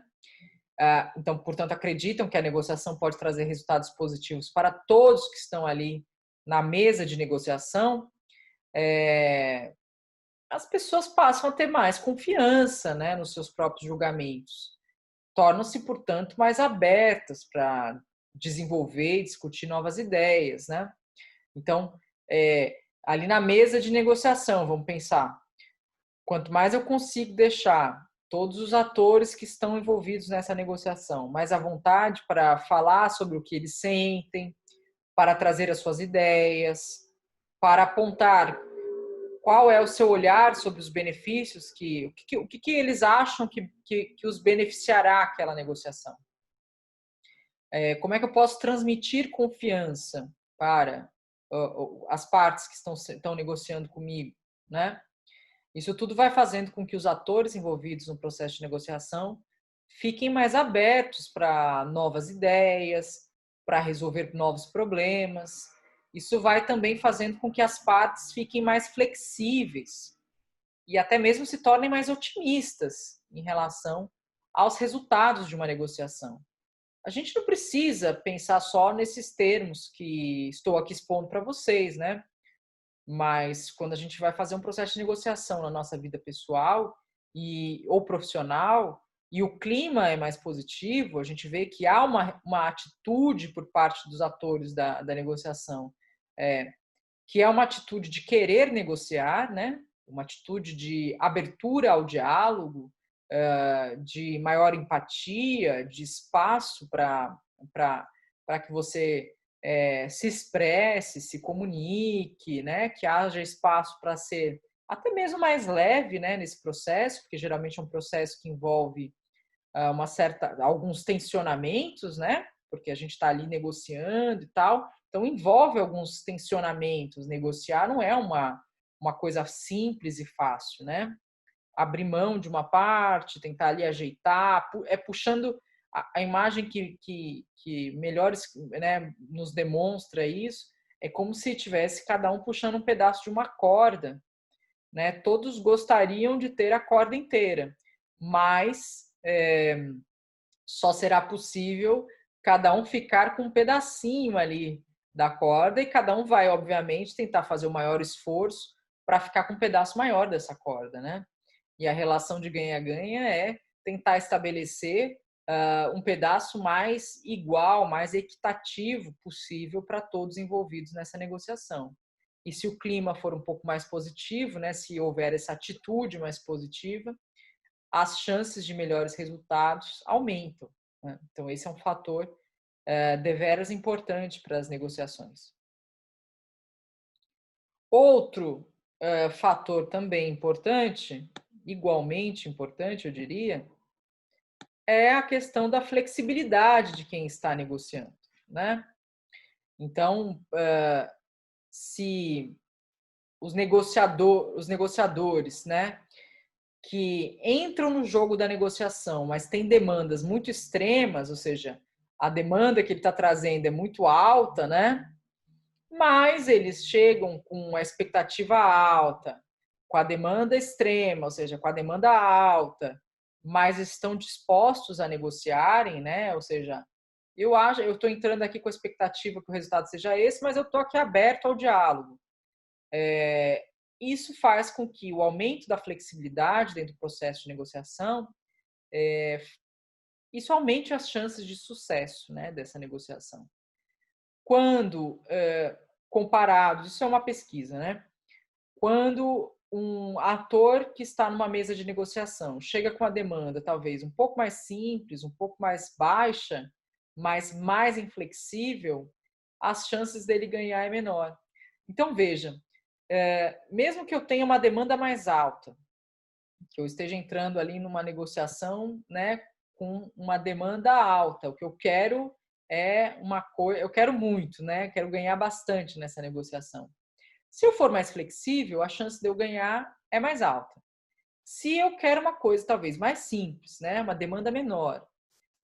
Então, portanto, acreditam que a negociação pode trazer resultados positivos para todos que estão ali na mesa de negociação, as pessoas passam a ter mais confiança, né, nos seus próprios julgamentos. Tornam-se, portanto, mais abertas para desenvolver e discutir novas ideias, né? Então, ali na mesa de negociação, vamos pensar, quanto mais eu consigo deixar todos os atores que estão envolvidos nessa negociação mais à vontade para falar sobre o que eles sentem, para trazer as suas ideias, para apontar qual é o seu olhar sobre os benefícios, o que eles acham que os beneficiará aquela negociação. Como é que eu posso transmitir confiança para as partes que estão negociando comigo, né? Isso tudo vai fazendo com que os atores envolvidos no processo de negociação fiquem mais abertos para novas ideias, para resolver novos problemas. Isso vai também fazendo com que as partes fiquem mais flexíveis e até mesmo se tornem mais otimistas em relação aos resultados de uma negociação. A gente não precisa pensar só nesses termos que estou aqui expondo para vocês, né? Mas quando a gente vai fazer um processo de negociação na nossa vida pessoal ou profissional, e o clima é mais positivo, a gente vê que há uma atitude por parte dos atores da negociação, que é uma atitude de querer negociar, né? Uma atitude de abertura ao diálogo, de maior empatia, de espaço para que você se expresse, se comunique, né? Que haja espaço para ser até mesmo mais leve, né? Nesse processo, porque geralmente é um processo que envolve alguns tensionamentos, né? Porque a gente está ali negociando e tal, então envolve alguns tensionamentos. Negociar não é uma coisa simples e fácil, né? Abrir mão de uma parte, tentar ali ajeitar, puxando a imagem que melhores, né, nos demonstra isso, é como se tivesse cada um puxando um pedaço de uma corda, né? Todos gostariam de ter a corda inteira, mas só será possível cada um ficar com um pedacinho ali da corda e cada um vai, obviamente, tentar fazer o maior esforço para ficar com um pedaço maior dessa corda, né? E a relação de ganha-ganha é tentar estabelecer um pedaço mais igual, mais equitativo possível para todos envolvidos nessa negociação. E se o clima for um pouco mais positivo, né, se houver essa atitude mais positiva, as chances de melhores resultados aumentam, né? Então, esse é um fator deveras importante para as negociações. Outro fator também importante, igualmente importante, eu diria, é a questão da flexibilidade de quem está negociando, né? Então, se os negociadores, né, que entram no jogo da negociação, mas têm demandas muito extremas, ou seja, a demanda que ele está trazendo é muito alta, né? Mas eles chegam com a expectativa alta, com a demanda extrema, ou seja, com a demanda alta, mas estão dispostos a negociarem, né? Ou seja, eu estou entrando aqui com a expectativa que o resultado seja esse, mas eu estou aqui aberto ao diálogo. Isso faz com que o aumento da flexibilidade dentro do processo de negociação, isso aumente as chances de sucesso, né, dessa negociação. Quando comparados, isso é uma pesquisa, né? Quando um ator que está numa mesa de negociação chega com uma demanda talvez um pouco mais simples, um pouco mais baixa, mas mais inflexível, as chances dele ganhar é menor. Então, veja, mesmo que eu tenha uma demanda mais alta, que eu esteja entrando ali numa negociação, né, com uma demanda alta, o que eu quero é uma coisa, eu quero muito, né, quero ganhar bastante nessa negociação. Se eu for mais flexível, a chance de eu ganhar é mais alta. Se eu quero uma coisa talvez mais simples, né, uma demanda menor,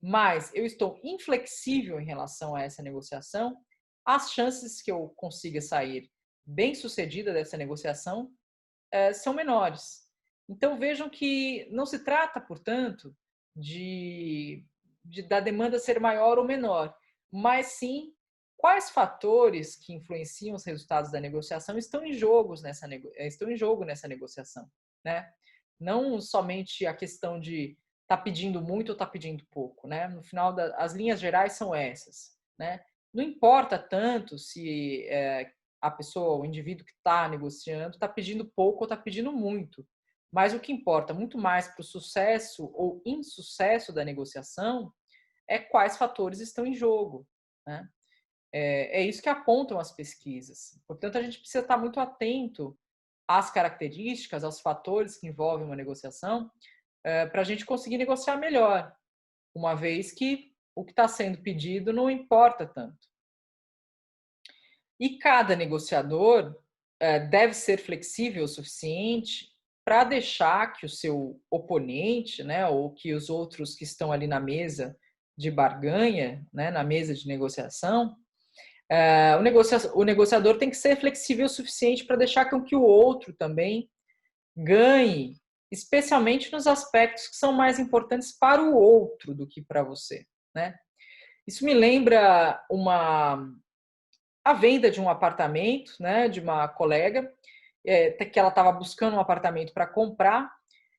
mas eu estou inflexível em relação a essa negociação, as chances que eu consiga sair bem-sucedida dessa negociação são menores. Então vejam que não se trata, portanto, da demanda ser maior ou menor, mas sim quais fatores que influenciam os resultados da negociação estão em jogo nessa negociação, né? Não somente a questão de tá pedindo muito ou tá pedindo pouco, né? No final, as linhas gerais são essas, né? Não importa tanto se a pessoa, o indivíduo que está negociando, está pedindo pouco ou está pedindo muito. Mas o que importa muito mais para o sucesso ou insucesso da negociação é quais fatores estão em jogo, né? É isso que apontam as pesquisas. Portanto, a gente precisa estar muito atento às características, aos fatores que envolvem uma negociação, para a gente conseguir negociar melhor, uma vez que o que está sendo pedido não importa tanto. E cada negociador deve ser flexível o suficiente para deixar que o seu oponente, né, ou que os outros que estão ali na mesa de barganha, né, na mesa de negociação, o negociador tem que ser flexível o suficiente para deixar com que o outro também ganhe, especialmente nos aspectos que são mais importantes para o outro do que para você, né? Isso me lembra a venda de um apartamento, né, de uma colega, que ela estava buscando um apartamento para comprar,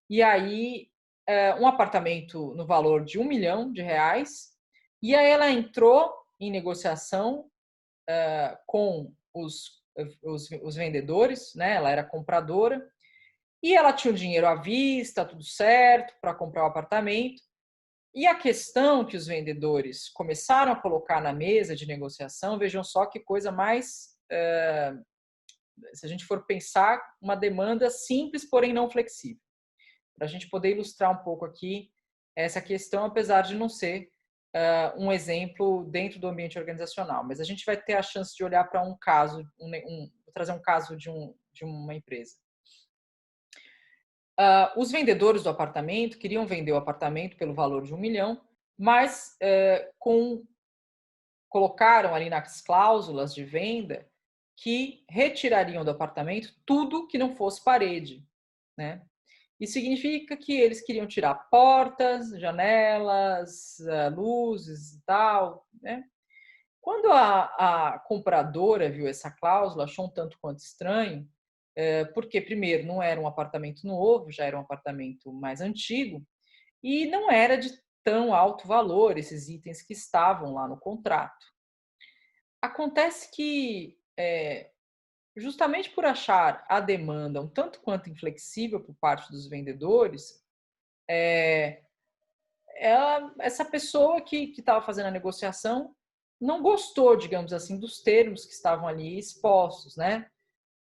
e aí um apartamento no valor de R$ 1 milhão, e aí ela entrou em negociação com os vendedores, né, ela era compradora, e ela tinha o dinheiro à vista, tudo certo, para comprar o apartamento, e a questão que os vendedores começaram a colocar na mesa de negociação, vejam só que coisa mais, se a gente for pensar, uma demanda simples, porém não flexível. Para a gente poder ilustrar um pouco aqui essa questão, apesar de não ser um exemplo dentro do ambiente organizacional, mas a gente vai ter a chance de olhar para um caso, trazer um caso de uma empresa. Os vendedores do apartamento queriam vender o apartamento pelo valor de R$ 1 milhão, mas colocaram ali nas cláusulas de venda que retirariam do apartamento tudo que não fosse parede, né? Isso significa que eles queriam tirar portas, janelas, luzes e tal, né? Quando a compradora viu essa cláusula, achou um tanto quanto estranho, porque, primeiro, não era um apartamento novo, já era um apartamento mais antigo, e não era de tão alto valor esses itens que estavam lá no contrato. Acontece que, justamente por achar a demanda um tanto quanto inflexível por parte dos vendedores, essa pessoa que estava fazendo a negociação não gostou, digamos assim, dos termos que estavam ali expostos, né?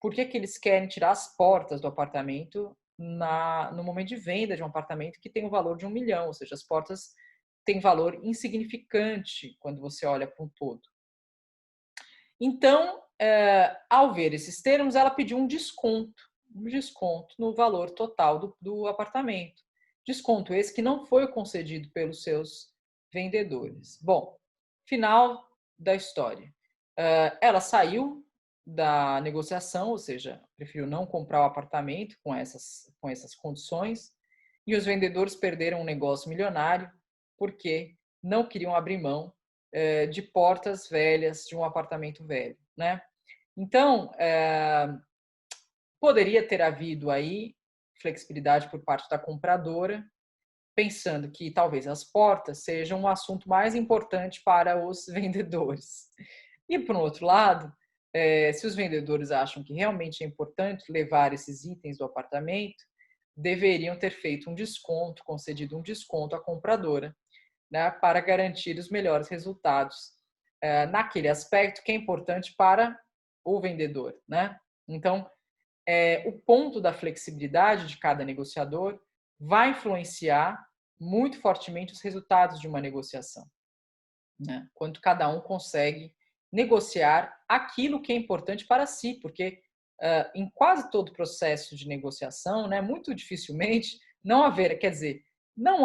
Por que eles querem tirar as portas do apartamento no momento de venda de um apartamento que tem o valor de R$ 1 milhão? Ou seja, as portas têm valor insignificante quando você olha para um todo. Então, ao ver esses termos, ela pediu um desconto no valor total do apartamento. Desconto esse que não foi concedido pelos seus vendedores. Bom, final da história. Ela saiu da negociação, ou seja, preferiu não comprar o apartamento com essas condições, e os vendedores perderam um negócio milionário porque não queriam abrir mão de portas velhas de um apartamento velho, né? Então, poderia ter havido aí flexibilidade por parte da compradora, pensando que talvez as portas sejam um assunto mais importante para os vendedores. E, por outro lado, se os vendedores acham que realmente é importante levar esses itens do apartamento, deveriam ter feito um desconto, concedido um desconto à compradora, né, para garantir os melhores resultados naquele aspecto que é importante para o vendedor, né? Então, o ponto da flexibilidade de cada negociador vai influenciar muito fortemente os resultados de uma negociação, né? Quanto cada um consegue negociar aquilo que é importante para si, porque em quase todo processo de negociação, né, muito dificilmente não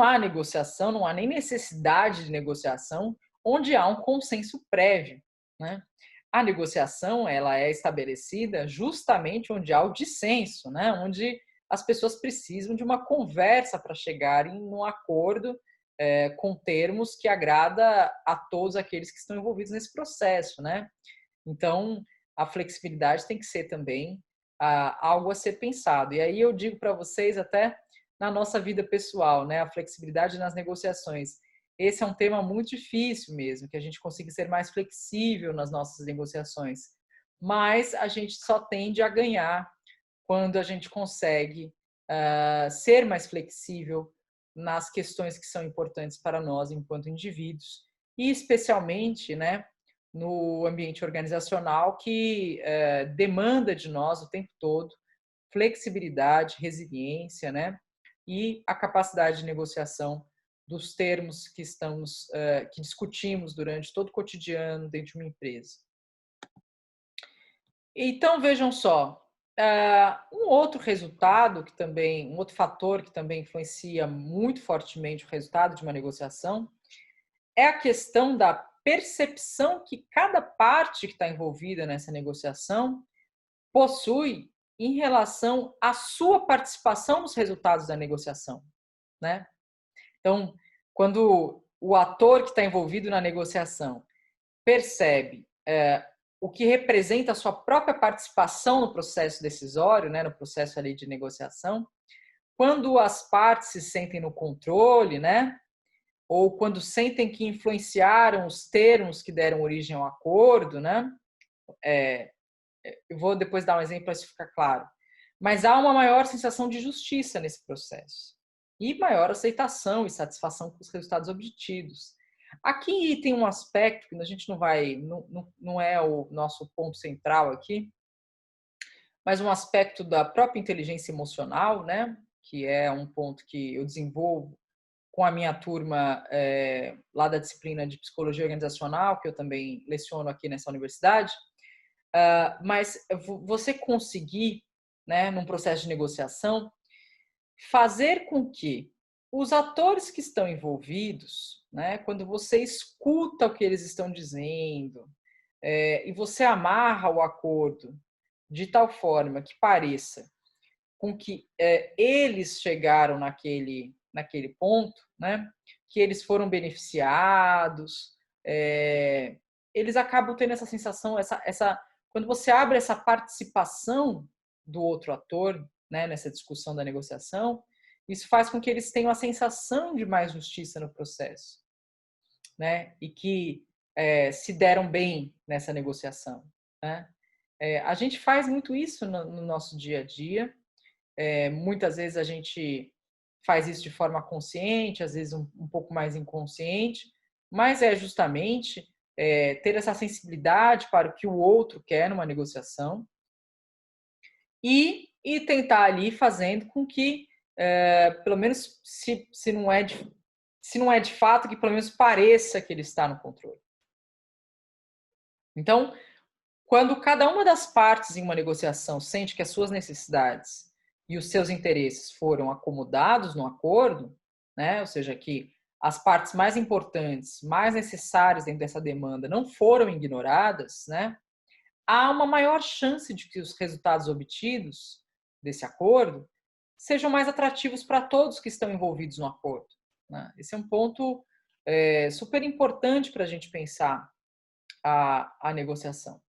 há negociação, não há nem necessidade de negociação onde há um consenso prévio, né? a negociação ela é estabelecida justamente onde há o dissenso, né? Onde as pessoas precisam de uma conversa para chegarem num acordo com termos que agrada a todos aqueles que estão envolvidos nesse processo, né? Então, a flexibilidade tem que ser também algo a ser pensado. E aí eu digo para vocês até na nossa vida pessoal, né? A flexibilidade nas negociações. Esse é um tema muito difícil mesmo, que a gente consiga ser mais flexível nas nossas negociações. Mas a gente só tende a ganhar quando a gente consegue ser mais flexível nas questões que são importantes para nós enquanto indivíduos e especialmente, né, no ambiente organizacional que demanda de nós o tempo todo flexibilidade, resiliência, né, e a capacidade de negociação dos termos que discutimos durante todo o cotidiano dentro de uma empresa. Então vejam só, um outro resultado que também, um outro fator que também influencia muito fortemente o resultado de uma negociação é a questão da percepção que cada parte que está envolvida nessa negociação possui em relação à sua participação nos resultados da negociação, né? Então, quando o ator que está envolvido na negociação percebe o que representa a sua própria participação no processo decisório, né, no processo ali de negociação, quando as partes se sentem no controle, né, ou quando sentem que influenciaram os termos que deram origem ao acordo, né, eu vou depois dar um exemplo para isso ficar claro, mas há uma maior sensação de justiça nesse processo e maior aceitação e satisfação com os resultados obtidos. Aqui tem um aspecto que a gente não é o nosso ponto central aqui, mas um aspecto da própria inteligência emocional, né? Que é um ponto que eu desenvolvo com a minha turma lá da disciplina de psicologia organizacional, que eu também leciono aqui nessa universidade. Mas você conseguir, né, num processo de negociação, fazer com que os atores que estão envolvidos, né, quando você escuta o que eles estão dizendo e você amarra o acordo de tal forma que pareça com que eles chegaram naquele ponto, né, que eles foram beneficiados, eles acabam tendo essa sensação, quando você abre essa participação do outro ator, né, nessa discussão da negociação, isso faz com que eles tenham a sensação de mais justiça no processo, né, e que se deram bem nessa negociação, né? A gente faz muito isso no nosso dia a dia. Muitas vezes a gente faz isso de forma consciente, às vezes um pouco mais inconsciente, mas é justamente ter essa sensibilidade para o que o outro quer numa negociação e tentar ali fazendo com que, pelo menos, se não é de fato, que pelo menos pareça que ele está no controle. Então, quando cada uma das partes em uma negociação sente que as suas necessidades e os seus interesses foram acomodados no acordo, né? Ou seja, que as partes mais importantes, mais necessárias dentro dessa demanda não foram ignoradas, né? Há uma maior chance de que os resultados obtidos desse acordo sejam mais atrativos para todos que estão envolvidos no acordo, né? Esse é um ponto super importante para a gente pensar a negociação.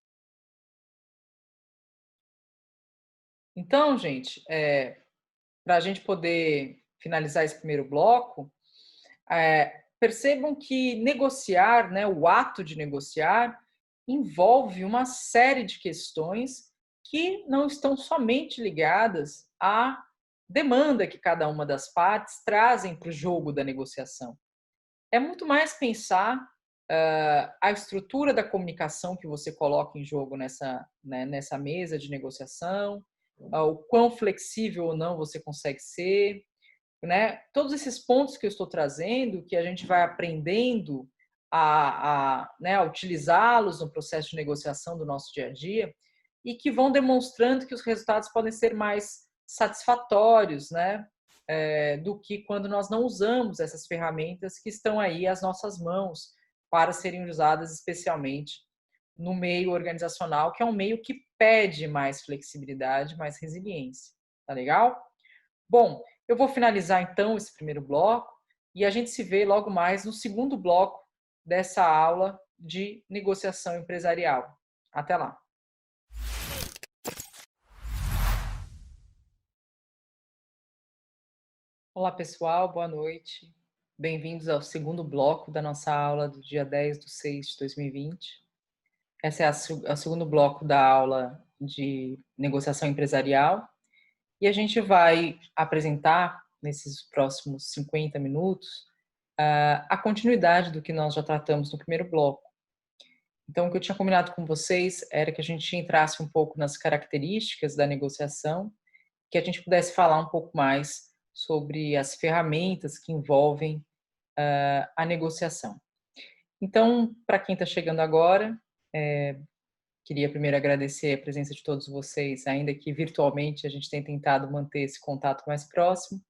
Então, gente, para a gente poder finalizar esse primeiro bloco, percebam que negociar, né, o ato de negociar, envolve uma série de questões que não estão somente ligadas à demanda que cada uma das partes trazem para o jogo da negociação. É muito mais pensar a estrutura da comunicação que você coloca em jogo nessa mesa de negociação, o quão flexível ou não você consegue ser, né? Todos esses pontos que eu estou trazendo, que a gente vai aprendendo né, a utilizá-los no processo de negociação do nosso dia a dia e que vão demonstrando que os resultados podem ser mais satisfatórios, né? Do que quando nós não usamos essas ferramentas que estão aí às nossas mãos para serem usadas especialmente no meio organizacional, que é um meio que pede mais flexibilidade, mais resiliência. Tá legal? Bom, eu vou finalizar então esse primeiro bloco e a gente se vê logo mais no segundo bloco dessa aula de negociação empresarial. Até lá! Olá, pessoal, boa noite. Bem-vindos ao segundo bloco da nossa aula do dia 10/6/2020. Esse é o segundo bloco da aula de negociação empresarial. E a gente vai apresentar, nesses próximos 50 minutos, a continuidade do que nós já tratamos no primeiro bloco. Então, o que eu tinha combinado com vocês era que a gente entrasse um pouco nas características da negociação, que a gente pudesse falar um pouco mais sobre as ferramentas que envolvem a negociação. Então, para quem está chegando agora, queria primeiro agradecer a presença de todos vocês, ainda que virtualmente a gente tem tentado manter esse contato mais próximo.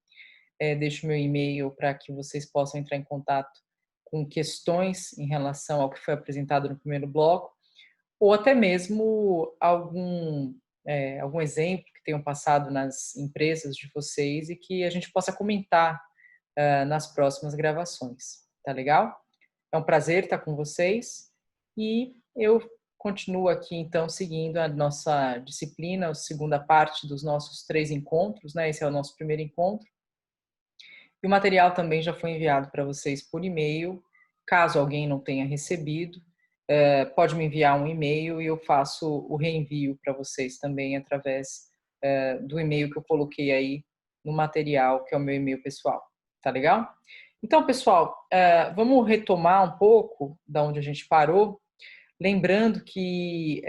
Deixo meu e-mail para que vocês possam entrar em contato com questões em relação ao que foi apresentado no primeiro bloco, ou até mesmo algum exemplo que tenham passado nas empresas de vocês e que a gente possa comentar nas próximas gravações. Tá legal? É um prazer estar com vocês e eu continuo aqui, então, seguindo a nossa disciplina, a segunda parte dos nossos 3 encontros, né? Esse é o nosso primeiro encontro. E o material também já foi enviado para vocês por e-mail. Caso alguém não tenha recebido, pode me enviar um e-mail e eu faço o reenvio para vocês também através do e-mail que eu coloquei aí no material, que é o meu e-mail pessoal. Tá legal? Então, pessoal, vamos retomar um pouco da onde a gente parou, lembrando que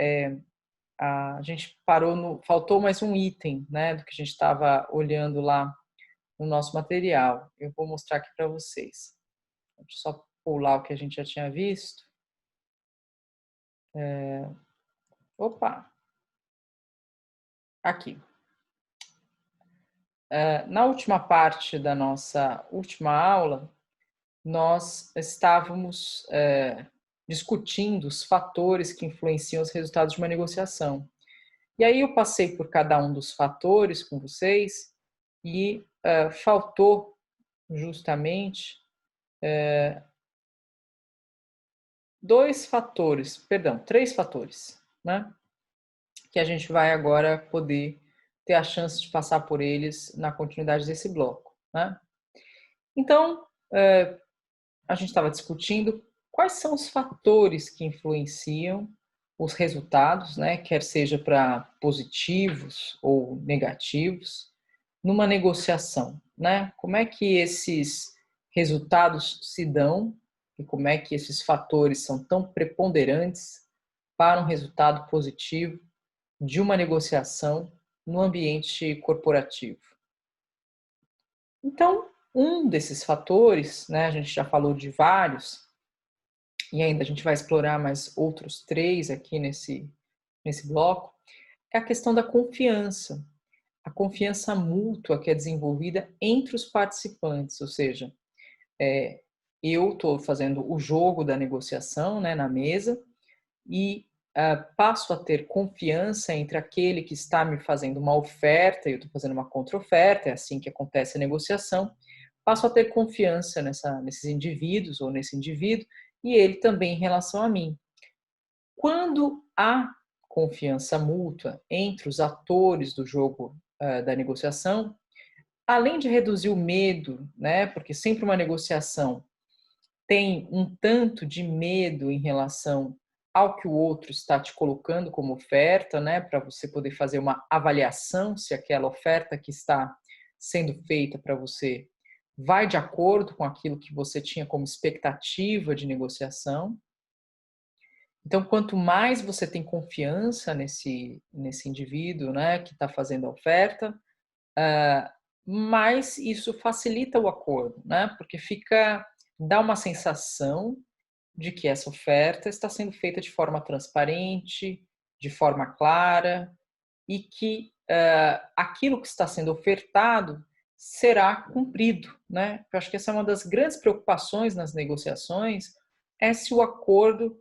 a gente parou faltou mais um item, né, do que a gente estava olhando lá no nosso material. Eu vou mostrar aqui para vocês. Deixa eu só pular o que a gente já tinha visto. Opa! Aqui. Na última parte da nossa última aula, nós estávamos discutindo os fatores que influenciam os resultados de uma negociação. E aí eu passei por cada um dos fatores com vocês e faltou justamente três fatores, né? Que a gente vai agora poder ter a chance de passar por eles na continuidade desse bloco, né? Então, a gente estava discutindo quais são os fatores que influenciam os resultados, né, quer seja para positivos ou negativos, numa negociação, né? Como é que esses resultados se dão e como é que esses fatores são tão preponderantes para um resultado positivo de uma negociação no ambiente corporativo. Então, um desses fatores, né, a gente já falou de vários, e ainda a gente vai explorar mais outros 3 aqui nesse bloco, é a questão da confiança. A confiança mútua que é desenvolvida entre os participantes, ou seja, eu estou fazendo o jogo da negociação, né, na mesa e passo a ter confiança entre aquele que está me fazendo uma oferta e eu estou fazendo uma contra-oferta, é assim que acontece a negociação, passo a ter confiança nesses indivíduos ou nesse indivíduo e ele também em relação a mim. Quando há confiança mútua entre os atores do jogo da negociação, além de reduzir o medo, né, porque sempre uma negociação tem um tanto de medo em relação ao que o outro está te colocando como oferta, né, para você poder fazer uma avaliação se aquela oferta que está sendo feita para você vai de acordo com aquilo que você tinha como expectativa de negociação. Então, quanto mais você tem confiança nesse indivíduo, né, que está fazendo a oferta, mais isso facilita o acordo, né, porque dá uma sensação de que essa oferta está sendo feita de forma transparente, de forma clara, e que aquilo que está sendo ofertado será cumprido, né? Eu acho que essa é uma das grandes preocupações nas negociações, é se o acordo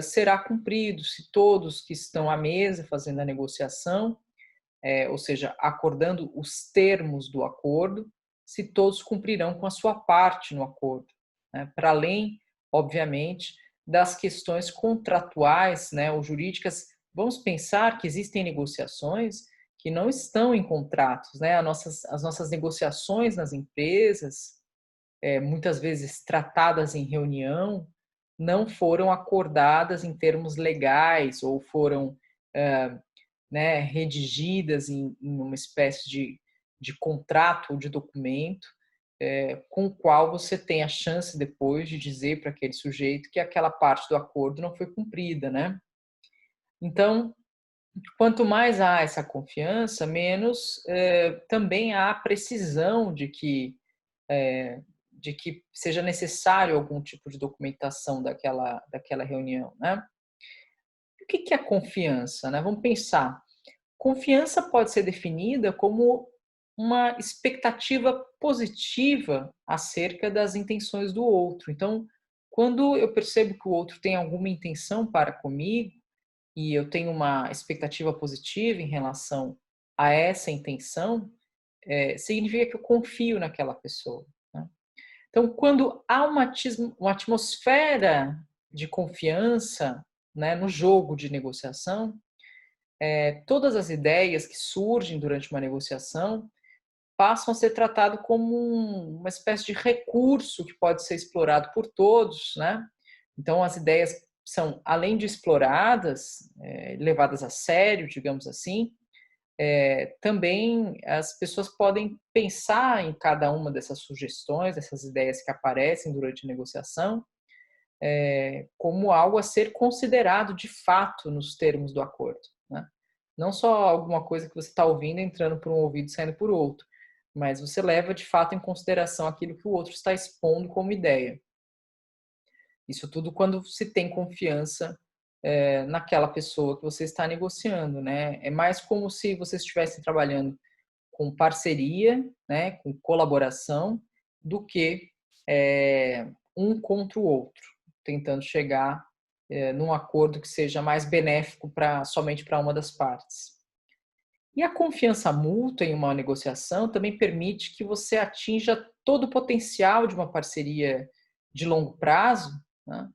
será cumprido, se todos que estão à mesa fazendo a negociação, ou seja, acordando os termos do acordo, se todos cumprirão com a sua parte no acordo, né? Para além, obviamente, das questões contratuais, né, ou jurídicas. Vamos pensar que existem negociações que não estão em contratos, né? As nossas negociações nas empresas, muitas vezes tratadas em reunião, não foram acordadas em termos legais ou foram, né, redigidas em uma espécie de contrato ou de documento, com o qual você tem a chance depois de dizer para aquele sujeito que aquela parte do acordo não foi cumprida, né? Então, quanto mais há essa confiança, menos também há a precisão de que seja necessário algum tipo de documentação daquela reunião, né? O que é confiança, né? Vamos pensar. Confiança pode ser definida como uma expectativa positiva acerca das intenções do outro. Então, quando eu percebo que o outro tem alguma intenção para comigo e eu tenho uma expectativa positiva em relação a essa intenção, significa que eu confio naquela pessoa, né? Então, quando há uma atmosfera de confiança, né, no jogo de negociação, todas as ideias que surgem durante uma negociação passam a ser tratadas como uma espécie de recurso que pode ser explorado por todos, né? Então, as ideias são, além de exploradas, levadas a sério, digamos assim, também as pessoas podem pensar em cada uma dessas sugestões, dessas ideias que aparecem durante a negociação, como algo a ser considerado de fato nos termos do acordo, né? Não só alguma coisa que você está ouvindo entrando por um ouvido e saindo por outro, mas você leva de fato em consideração aquilo que o outro está expondo como ideia. Isso tudo quando se tem confiança naquela pessoa que você está negociando, né? É mais como se vocês estivessem trabalhando com parceria, né, com colaboração, do que um contra o outro, tentando chegar num acordo que seja mais benéfico somente para uma das partes. E a confiança mútua em uma negociação também permite que você atinja todo o potencial de uma parceria de longo prazo, né,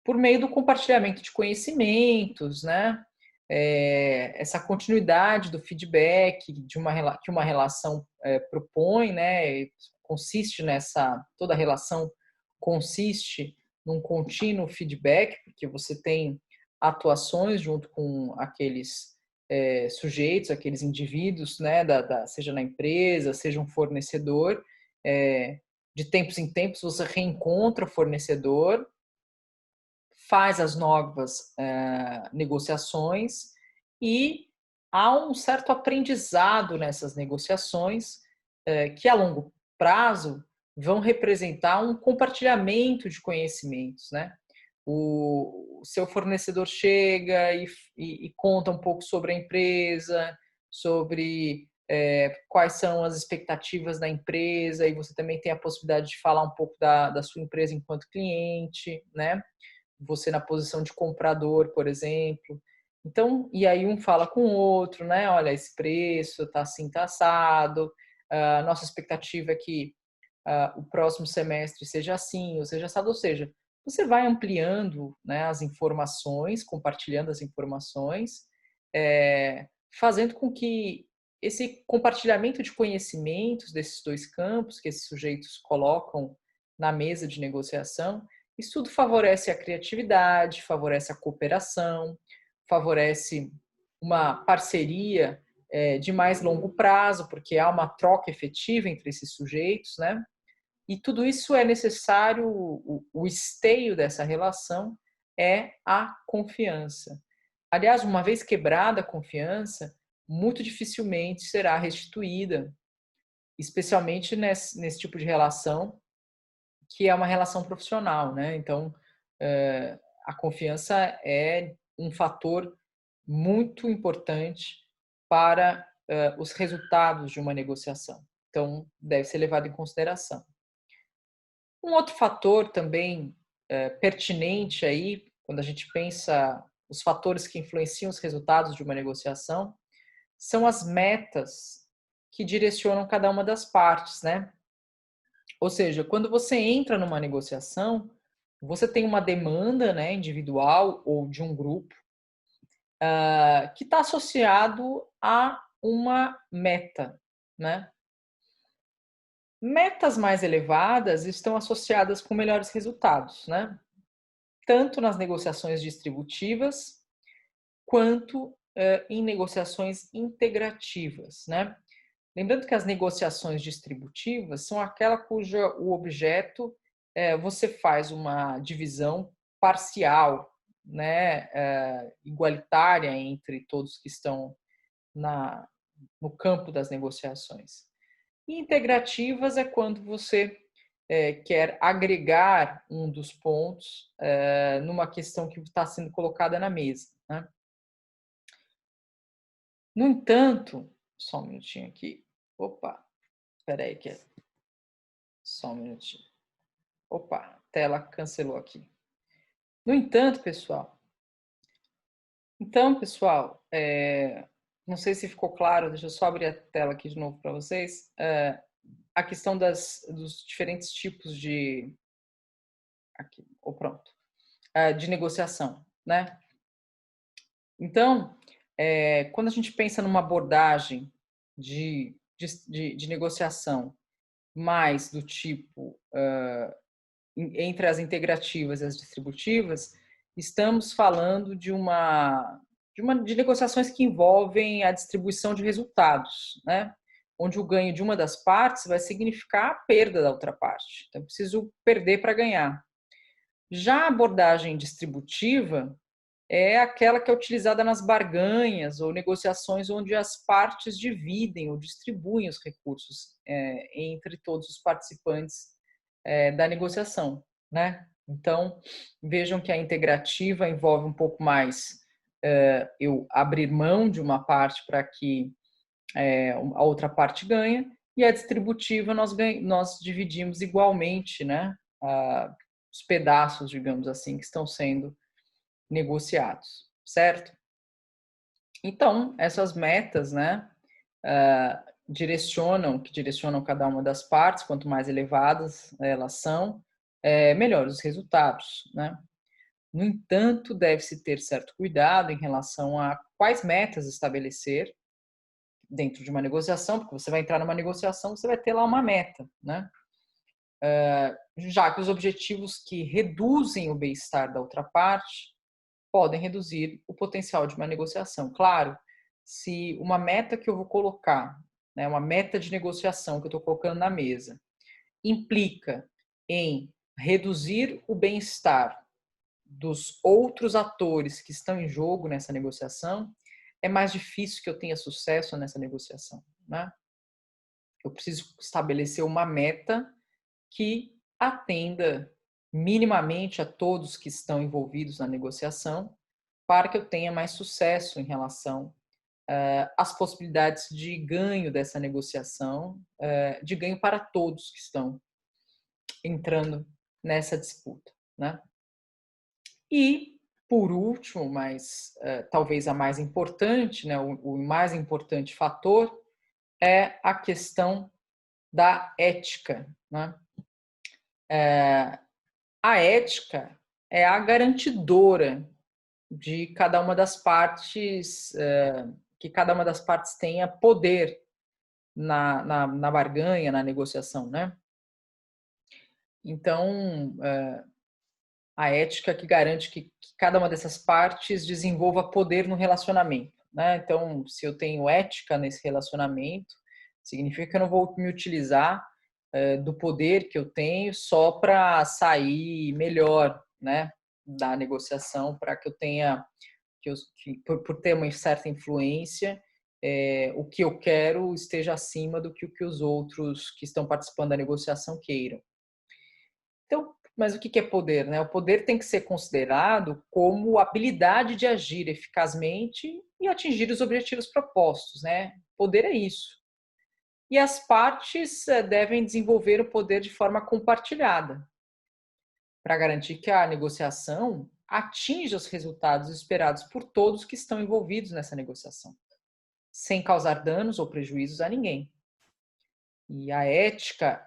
por meio do compartilhamento de conhecimentos, né? Essa continuidade do feedback que uma relação propõe, né? Consiste toda relação consiste num contínuo feedback, porque você tem atuações junto com aqueles sujeitos, aqueles indivíduos, né? Seja na empresa, seja um fornecedor. De tempos em tempos você reencontra o fornecedor, faz as novas negociações e há um certo aprendizado nessas negociações que a longo prazo vão representar um compartilhamento de conhecimentos, né? O seu fornecedor chega e conta um pouco sobre a empresa, sobre quais são as expectativas da empresa, e você também tem a possibilidade de falar um pouco da sua empresa enquanto cliente, né? Você na posição de comprador, por exemplo. Então, e aí um fala com o outro, né? Olha, esse preço tá assim, tá assado. Nossa expectativa é que o próximo semestre seja assim, ou seja, assado. Ou seja, você vai ampliando, né, as informações, compartilhando as informações, fazendo com que esse compartilhamento de conhecimentos desses dois campos que esses sujeitos colocam na mesa de negociação, isso tudo favorece a criatividade, favorece a cooperação, favorece uma parceria de mais longo prazo, porque há uma troca efetiva entre esses sujeitos, né? E tudo isso é necessário, o esteio dessa relação é a confiança. Aliás, uma vez quebrada a confiança, muito dificilmente será restituída, especialmente nesse tipo de relação, que é uma relação profissional, né? Então, a confiança é um fator muito importante para os resultados de uma negociação. Então, deve ser levado em consideração. Um outro fator também pertinente aí quando a gente pensa os fatores que influenciam os resultados de uma negociação, são as metas que direcionam cada uma das partes, né? Ou seja, quando você entra numa negociação, você tem uma demanda, né, individual ou de um grupo, que está associado a uma meta, né? Metas mais elevadas estão associadas com melhores resultados, né? Tanto nas negociações distributivas quanto em negociações integrativas, né? Lembrando que as negociações distributivas são aquela cuja o objeto você faz uma divisão parcial, né, igualitária entre todos que estão no campo das negociações. E integrativas é quando você quer agregar um dos pontos numa questão que está sendo colocada na mesa, né? No entanto, só um minutinho aqui. Opa, espera aí que é só um minutinho. Opa, a tela cancelou aqui. No entanto, pessoal, não sei se ficou claro, deixa eu só abrir a tela aqui de novo para vocês. A questão dos diferentes tipos de aqui, ou pronto, de negociação, né? Então, quando a gente pensa numa abordagem de negociação mais do tipo entre as integrativas e as distributivas, estamos falando de negociações que envolvem a distribuição de resultados, né? Onde o ganho de uma das partes vai significar a perda da outra parte. Então, eu preciso perder para ganhar. Já a abordagem distributiva é aquela que é utilizada nas barganhas ou negociações onde as partes dividem ou distribuem os recursos entre todos os participantes da negociação, né? Então, vejam que a integrativa envolve um pouco mais eu abrir mão de uma parte para que a outra parte ganhe, e a distributiva nós dividimos igualmente, né? Os pedaços, digamos assim, que estão sendo negociados, certo? Então, essas metas, né, direcionam cada uma das partes, quanto mais elevadas elas são, melhores os resultados, né? No entanto, deve-se ter certo cuidado em relação a quais metas estabelecer dentro de uma negociação, porque você vai entrar numa negociação, você vai ter lá uma meta, né? Já que os objetivos que reduzem o bem-estar da outra parte podem reduzir o potencial de uma negociação. Claro, se uma meta que eu vou colocar, né, uma meta de negociação que eu estou colocando na mesa, implica em reduzir o bem-estar dos outros atores que estão em jogo nessa negociação, é mais difícil que eu tenha sucesso nessa negociação, né? Eu preciso estabelecer uma meta que atenda minimamente a todos que estão envolvidos na negociação, para que eu tenha mais sucesso em relação às possibilidades de ganho dessa negociação, de ganho para todos que estão entrando nessa disputa, né? E, por último, mas talvez a mais importante, né, o mais importante fator é a questão da ética, né? A ética é a garantidora de cada uma das partes, que cada uma das partes tenha poder na barganha, na negociação, né? Então, a ética que garante que cada uma dessas partes desenvolva poder no relacionamento, né? Então, se eu tenho ética nesse relacionamento, significa que eu não vou me utilizar do poder que eu tenho só para sair melhor, né, da negociação, para que eu tenha, por ter uma certa influência, o que eu quero esteja acima do que o que os outros que estão participando da negociação queiram. Então, mas o que é poder, né? O poder tem que ser considerado como habilidade de agir eficazmente e atingir os objetivos propostos, né? Poder é isso. E as partes devem desenvolver o poder de forma compartilhada, para garantir que a negociação atinja os resultados esperados por todos que estão envolvidos nessa negociação, sem causar danos ou prejuízos a ninguém. E a ética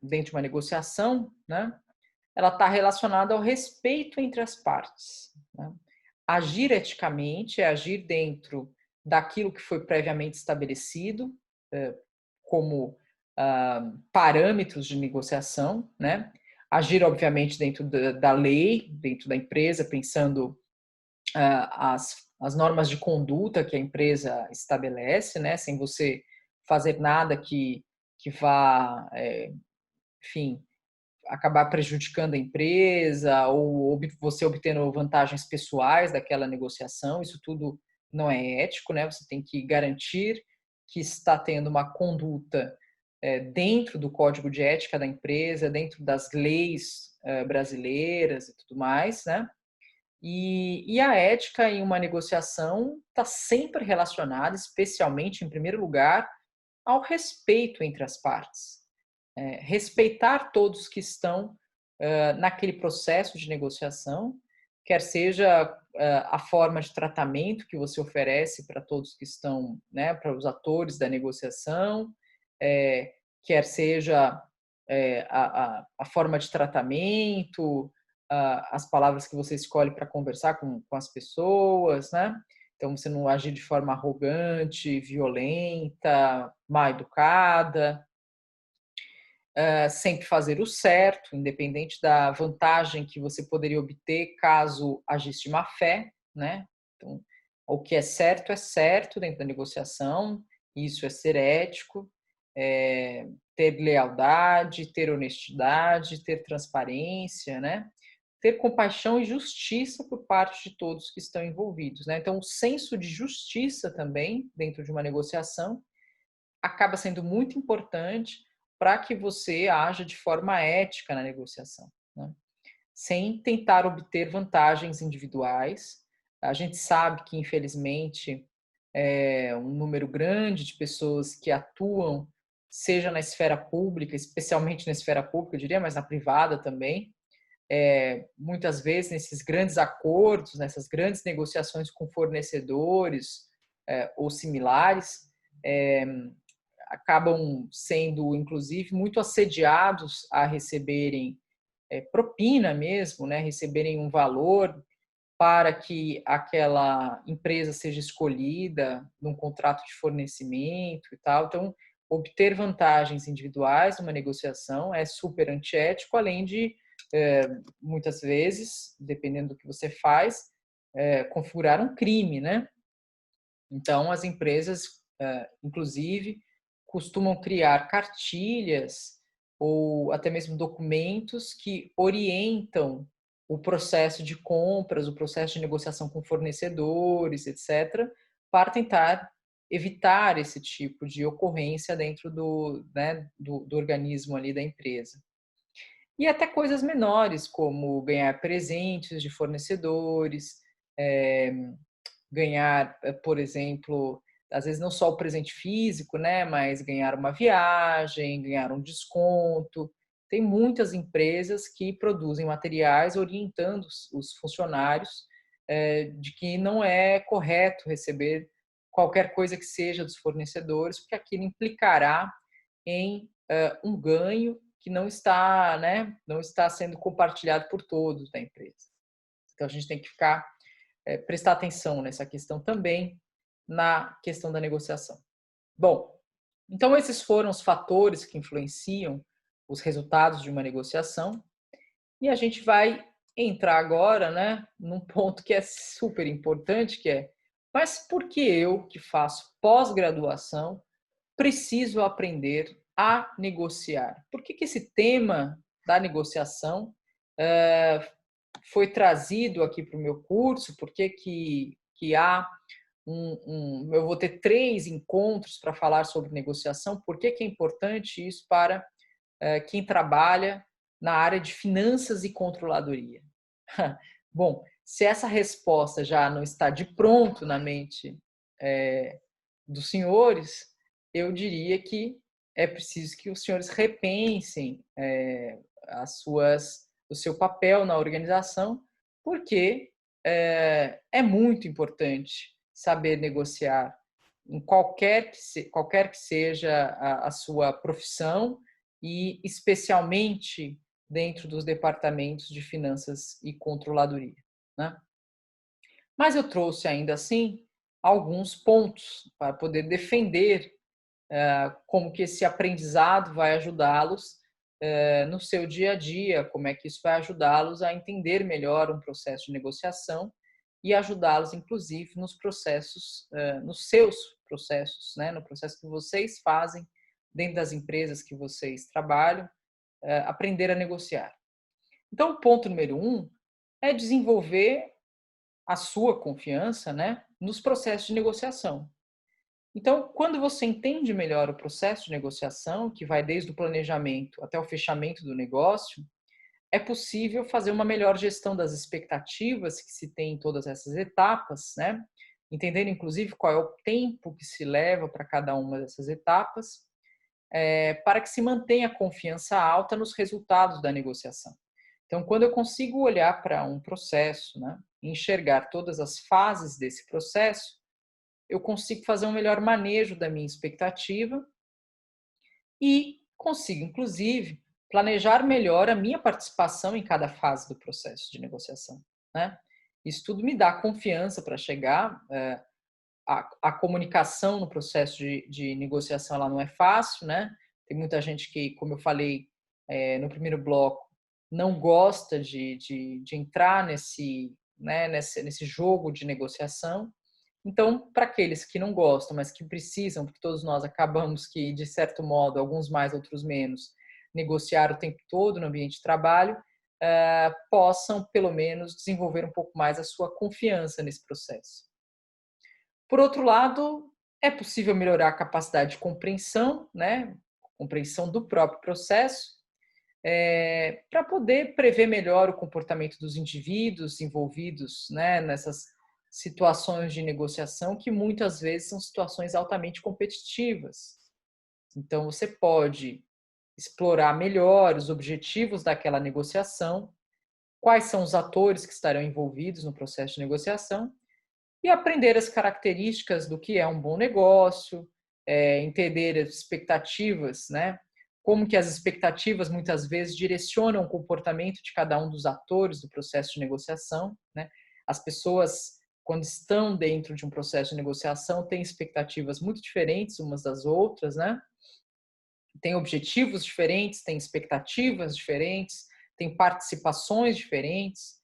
dentro de uma negociação, né, ela está relacionada ao respeito entre as partes, né? Agir eticamente é agir dentro daquilo que foi previamente estabelecido, como parâmetros de negociação, né? Agir, obviamente, dentro da lei, dentro da empresa, pensando as normas de conduta que a empresa estabelece, né? Sem você fazer nada que vá, enfim, acabar prejudicando a empresa ou você obtendo vantagens pessoais daquela negociação. Isso tudo não é ético, né? Você tem que garantir que está tendo uma conduta dentro do código de ética da empresa, dentro das leis brasileiras e tudo mais, né? E a ética em uma negociação está sempre relacionada, especialmente, em primeiro lugar, ao respeito entre as partes. Respeitar todos que estão naquele processo de negociação, quer seja a forma de tratamento que você oferece para todos que estão, né, para os atores da negociação, quer seja a forma de tratamento, as palavras que você escolhe para conversar com as pessoas, né? Então, você não agir de forma arrogante, violenta, mal educada, sempre fazer o certo, independente da vantagem que você poderia obter caso agisse de má fé, né? Então, o que é certo dentro da negociação, isso é ser ético, ter lealdade, ter honestidade, ter transparência, né? Ter compaixão e justiça por parte de todos que estão envolvidos, né? Então, o senso de justiça também, dentro de uma negociação, acaba sendo muito importante para que você haja de forma ética na negociação, né? Sem tentar obter vantagens individuais. A gente sabe que, infelizmente, um número grande de pessoas que atuam, seja na esfera pública, especialmente na esfera pública, eu diria, mas na privada também, muitas vezes nesses grandes acordos, nessas grandes negociações com fornecedores ou similares, acabam sendo, inclusive, muito assediados a receberem propina mesmo, né? Receberem um valor para que aquela empresa seja escolhida num contrato de fornecimento e tal. Então, obter vantagens individuais numa negociação é super antiético, além de, muitas vezes, dependendo do que você faz, configurar um crime, né? Então, as empresas, inclusive, costumam criar cartilhas ou até mesmo documentos que orientam o processo de compras, o processo de negociação com fornecedores, etc., para tentar evitar esse tipo de ocorrência dentro né, do organismo ali da empresa. E até coisas menores, como ganhar presentes de fornecedores, ganhar, por exemplo, às vezes não só o presente físico, né, mas ganhar uma viagem, ganhar um desconto. Tem muitas empresas que produzem materiais orientando os funcionários de que não é correto receber qualquer coisa que seja dos fornecedores, porque aquilo implicará em um ganho que não está, né, não está sendo compartilhado por todos da empresa. Então a gente tem que prestar atenção nessa questão também, na questão da negociação. Bom, então esses foram os fatores que influenciam os resultados de uma negociação e a gente vai entrar agora, né, num ponto que é super importante, que é, mas por que eu, que faço pós-graduação, preciso aprender a negociar? Por que esse tema da negociação foi trazido aqui para o meu curso? Por que há eu vou ter 3 encontros para falar sobre negociação? Por que é importante isso para quem trabalha na área de finanças e controladoria? Bom, se essa resposta já não está de pronto na mente dos senhores, eu diria que é preciso que os senhores repensem o seu papel na organização, porque é muito importante saber negociar em qualquer que seja a sua profissão e especialmente dentro dos departamentos de finanças e controladoria, né? Mas eu trouxe ainda assim alguns pontos para poder defender como que esse aprendizado vai ajudá-los no seu dia a dia, como é que isso vai ajudá-los a entender melhor um processo de negociação e ajudá-los, inclusive, nos processos, nos seus processos, né, no processo que vocês fazem dentro das empresas que vocês trabalham, aprender a negociar. Então, o ponto número 1 é desenvolver a sua confiança, né, nos processos de negociação. Então, quando você entende melhor o processo de negociação, que vai desde o planejamento até o fechamento do negócio, é possível fazer uma melhor gestão das expectativas que se tem em todas essas etapas, né? Entendendo, inclusive, qual é o tempo que se leva para cada uma dessas etapas, para que se mantenha a confiança alta nos resultados da negociação. Então, quando eu consigo olhar para um processo, né, e enxergar todas as fases desse processo, eu consigo fazer um melhor manejo da minha expectativa e consigo, inclusive, planejar melhor a minha participação em cada fase do processo de negociação, né? Isso tudo me dá confiança para chegar. A comunicação no processo de negociação ela não é fácil, né? Tem muita gente que, como eu falei no primeiro bloco, não gosta de entrar nesse jogo de negociação. Então, para aqueles que não gostam, mas que precisam, porque todos nós acabamos que, de certo modo, alguns mais, outros menos, negociar o tempo todo no ambiente de trabalho, possam, pelo menos, desenvolver um pouco mais a sua confiança nesse processo. Por outro lado, é possível melhorar a capacidade de compreensão, né? Compreensão do próprio processo, para poder prever melhor o comportamento dos indivíduos envolvidos, né, nessas situações de negociação que muitas vezes são situações altamente competitivas. Então, você pode explorar melhor os objetivos daquela negociação, quais são os atores que estarão envolvidos no processo de negociação e aprender as características do que é um bom negócio, entender as expectativas, né? Como que as expectativas muitas vezes direcionam o comportamento de cada um dos atores do processo de negociação, né? As pessoas, quando estão dentro de um processo de negociação, têm expectativas muito diferentes umas das outras, né? Tem objetivos diferentes, tem expectativas diferentes, tem participações diferentes,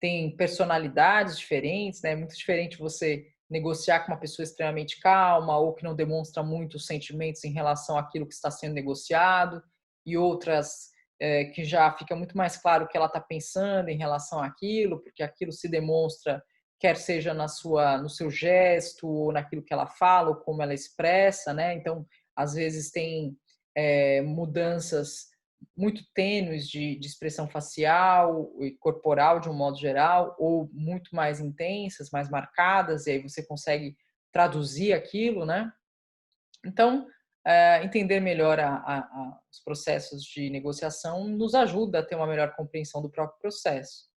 tem personalidades diferentes, né? É muito diferente você negociar com uma pessoa extremamente calma ou que não demonstra muitos sentimentos em relação àquilo que está sendo negociado e outras que já fica muito mais claro o que ela está pensando em relação àquilo, porque aquilo se demonstra quer seja no seu gesto, ou naquilo que ela fala, ou como ela expressa, né? Então, às vezes tem mudanças muito tênues de expressão facial e corporal de um modo geral, ou muito mais intensas, mais marcadas, e aí você consegue traduzir aquilo, né? Então, entender melhor os processos de negociação nos ajuda a ter uma melhor compreensão do próprio processo.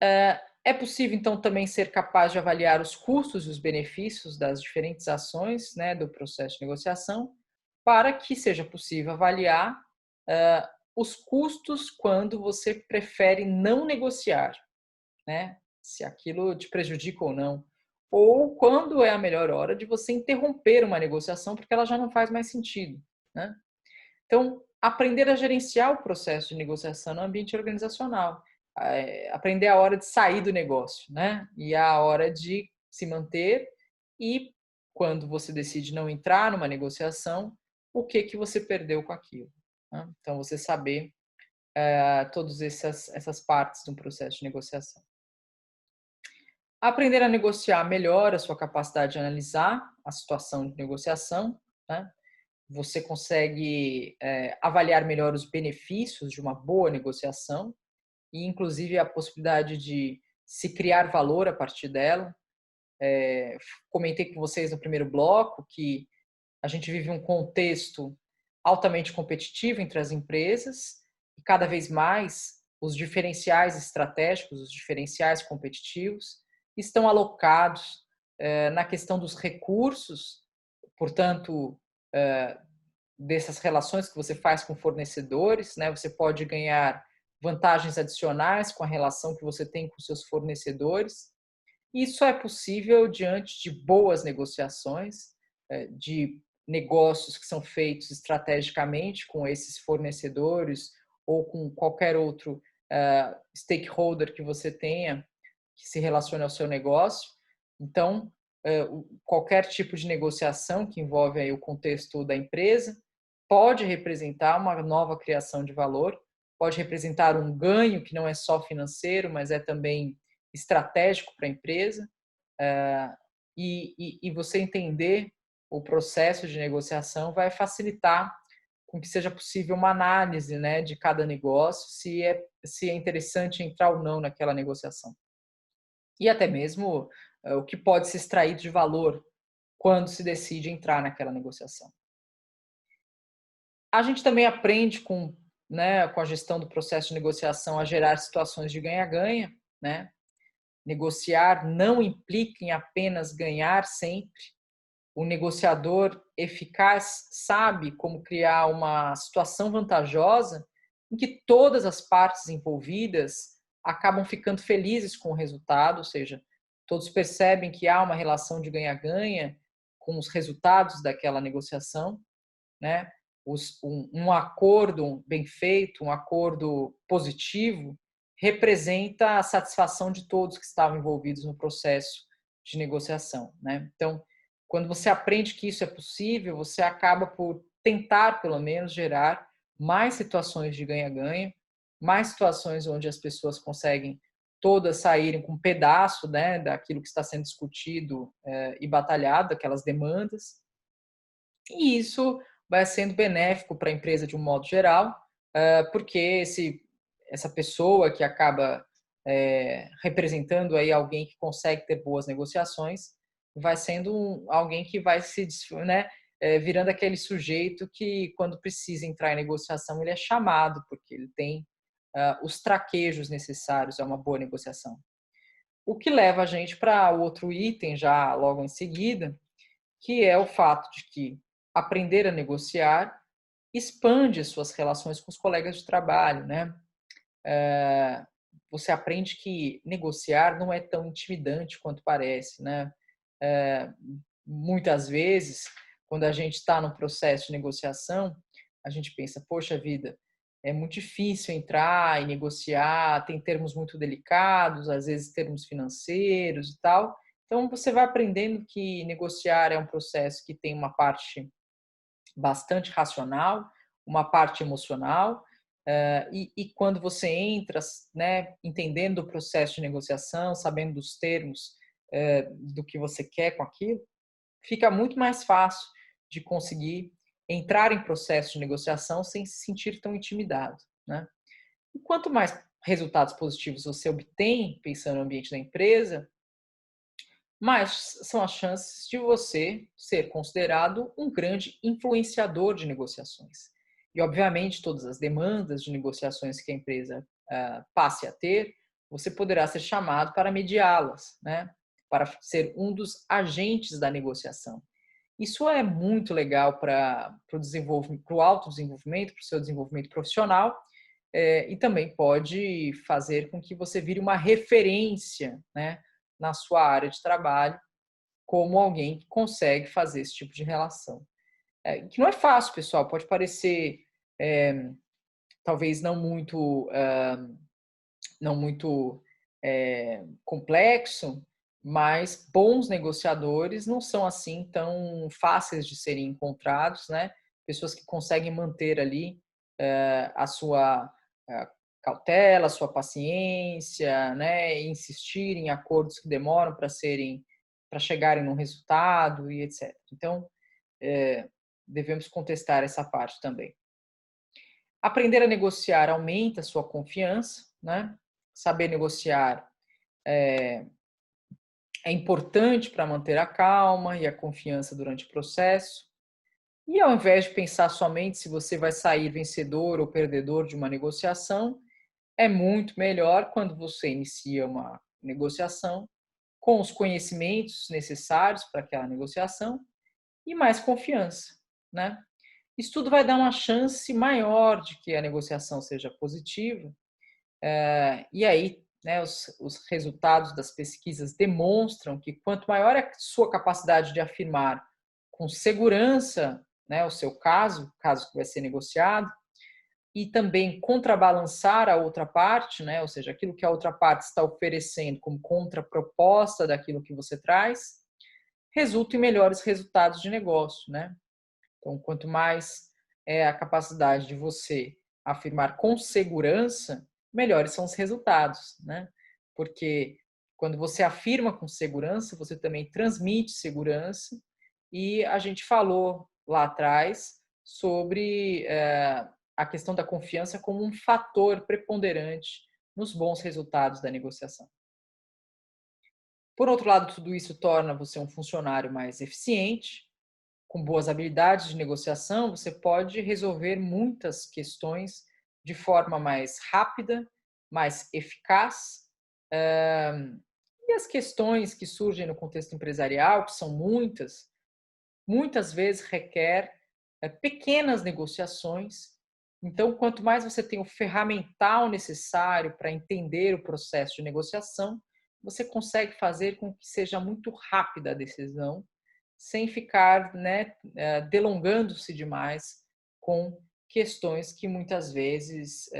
É possível, então, também ser capaz de avaliar os custos e os benefícios das diferentes ações, né, do processo de negociação, para que seja possível avaliar os custos quando você prefere não negociar, né? Se aquilo te prejudica ou não. Ou quando é a melhor hora de você interromper uma negociação porque ela já não faz mais sentido, né? Então, aprender a gerenciar o processo de negociação no ambiente organizacional. Aprender a hora de sair do negócio, né? E a hora de se manter e quando você decide não entrar numa negociação, o que você perdeu com aquilo, né? Então, você saber todas essas partes de um processo de negociação. Aprender a negociar melhora a sua capacidade de analisar a situação de negociação, né? Você consegue avaliar melhor os benefícios de uma boa negociação e, inclusive, a possibilidade de se criar valor a partir dela. Comentei com vocês no primeiro bloco que a gente vive um contexto altamente competitivo entre as empresas e cada vez mais os diferenciais estratégicos, os diferenciais competitivos, estão alocados na questão dos recursos, portanto, dessas relações que você faz com fornecedores, né? Você pode ganhar vantagens adicionais com a relação que você tem com seus fornecedores. Isso é possível diante de boas negociações, de negócios que são feitos estrategicamente com esses fornecedores ou com qualquer outro stakeholder que você tenha que se relacione ao seu negócio. Então, qualquer tipo de negociação que envolve aí o contexto da empresa pode representar uma nova criação de valor, pode representar um ganho que não é só financeiro, mas é também estratégico para a empresa. E você entender o processo de negociação vai facilitar com que seja possível uma análise, né, de cada negócio, se é interessante entrar ou não naquela negociação. E até mesmo o que pode se extrair de valor quando se decide entrar naquela negociação. A gente também aprende com a gestão do processo de negociação a gerar situações de ganha-ganha, né? Negociar não implica em apenas ganhar sempre. O negociador eficaz sabe como criar uma situação vantajosa em que todas as partes envolvidas acabam ficando felizes com o resultado, ou seja, todos percebem que há uma relação de ganha-ganha com os resultados daquela negociação, né? Um acordo bem feito, um acordo positivo, representa a satisfação de todos que estavam envolvidos no processo de negociação, né? Então, quando você aprende que isso é possível, você acaba por tentar, pelo menos, gerar mais situações de ganha-ganha, mais situações onde as pessoas conseguem todas saírem com um pedaço, né, daquilo que está sendo discutido e batalhado, aquelas demandas. E isso vai sendo benéfico para a empresa de um modo geral, porque essa pessoa que acaba representando aí alguém que consegue ter boas negociações, vai sendo alguém que vai né, virando aquele sujeito que, quando precisa entrar em negociação, ele é chamado, porque ele tem os traquejos necessários a uma boa negociação. O que leva a gente para o outro item, já logo em seguida, que é o fato de que aprender a negociar expande as suas relações com os colegas de trabalho, né? Você aprende que negociar não é tão intimidante quanto parece, né? Muitas vezes, quando a gente está no processo de negociação, a gente pensa, poxa vida, é muito difícil entrar e negociar, tem termos muito delicados, às vezes termos financeiros e tal. Então, você vai aprendendo que negociar é um processo que tem uma parte bastante racional, uma parte emocional, e quando você entra, né, entendendo o processo de negociação, sabendo dos termos do que você quer com aquilo, fica muito mais fácil de conseguir entrar em processo de negociação sem se sentir tão intimidado, né? E quanto mais resultados positivos você obtém, pensando no ambiente da empresa, mais são as chances de você ser considerado um grande influenciador de negociações. E, obviamente, todas as demandas de negociações que a empresa passe a ter, você poderá ser chamado para mediá-las, né? Para ser um dos agentes da negociação. Isso é muito legal para o desenvolvimento, para o autodesenvolvimento, para o seu desenvolvimento profissional, e também pode fazer com que você vire uma referência, né, na sua área de trabalho, como alguém que consegue fazer esse tipo de relação. Que não é fácil, pessoal, pode parecer talvez não muito complexo, mas bons negociadores não são assim tão fáceis de serem encontrados, né? Pessoas que conseguem manter ali a sua cautela, a sua paciência, né? E insistir em acordos que demoram para chegarem num resultado e etc. Então, devemos contestar essa parte também. Aprender a negociar aumenta a sua confiança, né? Saber negociar é importante para manter a calma e a confiança durante o processo. E ao invés de pensar somente se você vai sair vencedor ou perdedor de uma negociação, É muito melhor quando você inicia uma negociação com os conhecimentos necessários para aquela negociação e mais confiança, né? Isso tudo vai dar uma chance maior de que a negociação seja positiva. E aí, né, os resultados das pesquisas demonstram que quanto maior é a sua capacidade de afirmar com segurança, né, o seu caso que vai ser negociado, e também contrabalançar a outra parte, né, ou seja, aquilo que a outra parte está oferecendo como contraproposta daquilo que você traz, resulta em melhores resultados de negócio, né? Então, quanto mais é a capacidade de você afirmar com segurança, melhores são os resultados, né? Porque quando você afirma com segurança, você também transmite segurança. E a gente falou lá atrás sobre a questão da confiança como um fator preponderante nos bons resultados da negociação. Por outro lado, tudo isso torna você um funcionário mais eficiente, com boas habilidades de negociação, você pode resolver muitas questões de forma mais rápida, mais eficaz. E as questões que surgem no contexto empresarial, que são muitas vezes requer pequenas negociações. Então, quanto mais você tem o ferramental necessário para entender o processo de negociação, você consegue fazer com que seja muito rápida a decisão, sem ficar, né, delongando-se demais com questões que muitas vezes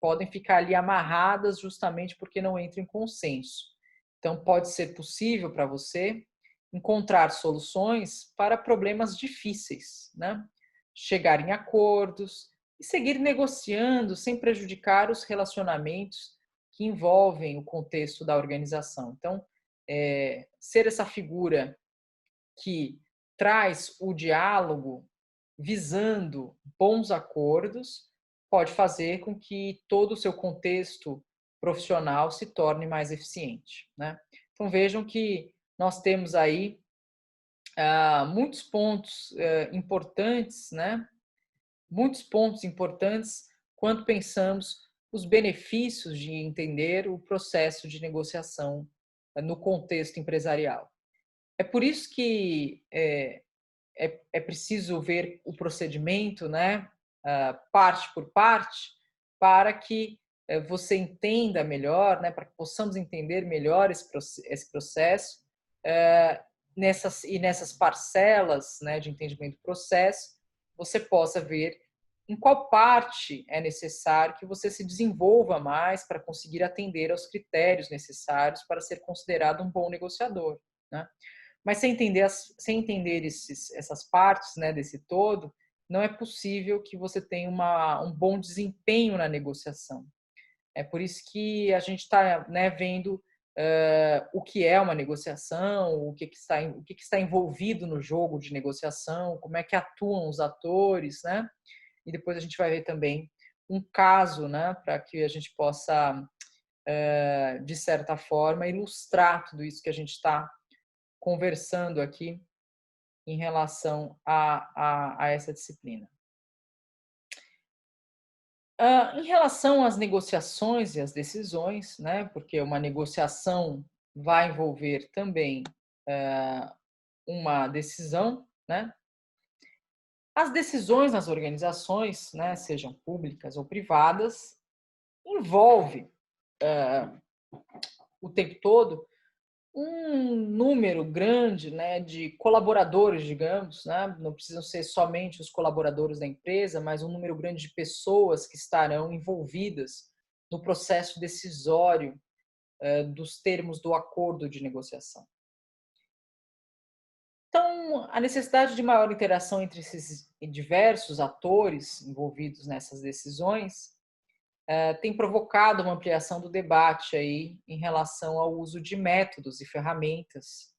podem ficar ali amarradas justamente porque não entram em consenso. Então, pode ser possível para você encontrar soluções para problemas difíceis, né? Chegar em acordos e seguir negociando sem prejudicar os relacionamentos que envolvem o contexto da organização. Então, ser essa figura que traz o diálogo visando bons acordos pode fazer com que todo o seu contexto profissional se torne mais eficiente, né? Então vejam que nós temos aí muitos pontos importantes, né? Muitos pontos importantes quando pensamos os benefícios de entender o processo de negociação no contexto empresarial. É por isso que é preciso ver o procedimento, né, parte por parte, para que você entenda melhor, né, para que possamos entender melhor esse processo, nessas parcelas, né, de entendimento do processo, você possa ver em qual parte é necessário que você se desenvolva mais para conseguir atender aos critérios necessários para ser considerado um bom negociador, né? Mas sem entender essas partes, né, desse todo, não é possível que você tenha um bom desempenho na negociação. É por isso que a gente está, né, vendo o que é uma negociação, o que está envolvido no jogo de negociação, como é que atuam os atores, né? E depois a gente vai ver também um caso, né, para que a gente possa, de certa forma, ilustrar tudo isso que a gente está conversando aqui em relação a essa disciplina. Em relação às negociações e às decisões, né, porque uma negociação vai envolver também uma decisão, né? As decisões nas organizações, né, sejam públicas ou privadas, envolve o tempo todo um número grande, né, de colaboradores, digamos, né? Não precisam ser somente os colaboradores da empresa, mas um número grande de pessoas que estarão envolvidas no processo decisório dos termos do acordo de negociação. Então, a necessidade de maior interação entre esses diversos atores envolvidos nessas decisões tem provocado uma ampliação do debate aí em relação ao uso de métodos e ferramentas,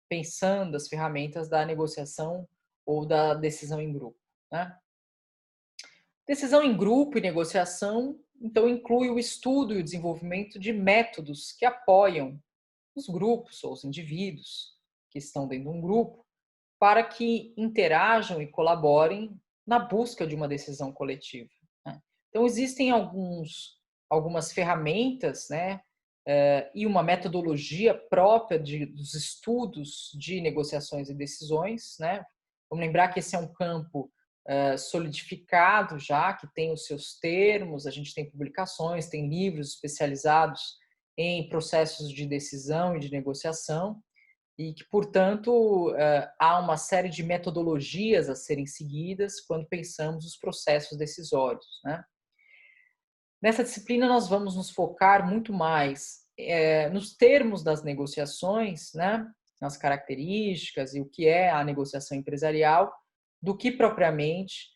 pensando as ferramentas da negociação ou da decisão em grupo, né? Decisão em grupo e negociação, então, inclui o estudo e o desenvolvimento de métodos que apoiam os grupos ou os indivíduos que estão dentro de um grupo para que interajam e colaborem na busca de uma decisão coletiva, né? Então, existem algumas ferramentas, né, e uma metodologia própria dos estudos de negociações e decisões, né? Vamos lembrar que esse é um campo solidificado já, que tem os seus termos, a gente tem publicações, tem livros especializados em processos de decisão e de negociação, e que, portanto, há uma série de metodologias a serem seguidas quando pensamos os processos decisórios, né? Nessa disciplina, nós vamos nos focar muito mais nos termos das negociações, né? Nas características e o que é a negociação empresarial, do que propriamente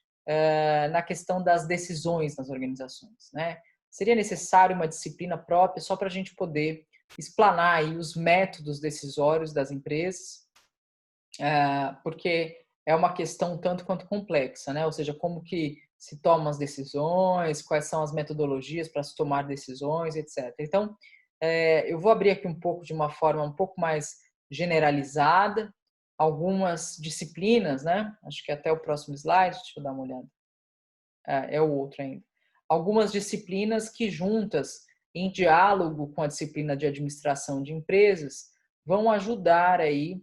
na questão das decisões nas organizações, né? Seria necessário uma disciplina própria só para a gente poder explanar aí os métodos decisórios das empresas, porque é uma questão tanto quanto complexa, né? Ou seja, como que se tomam as decisões, quais são as metodologias para se tomar decisões, etc. Então, eu vou abrir aqui um pouco de uma forma um pouco mais generalizada, algumas disciplinas, né? Acho que até o próximo slide, deixa eu dar uma olhada. É o outro ainda. Algumas disciplinas que juntas, em diálogo com a disciplina de administração de empresas, vão ajudar aí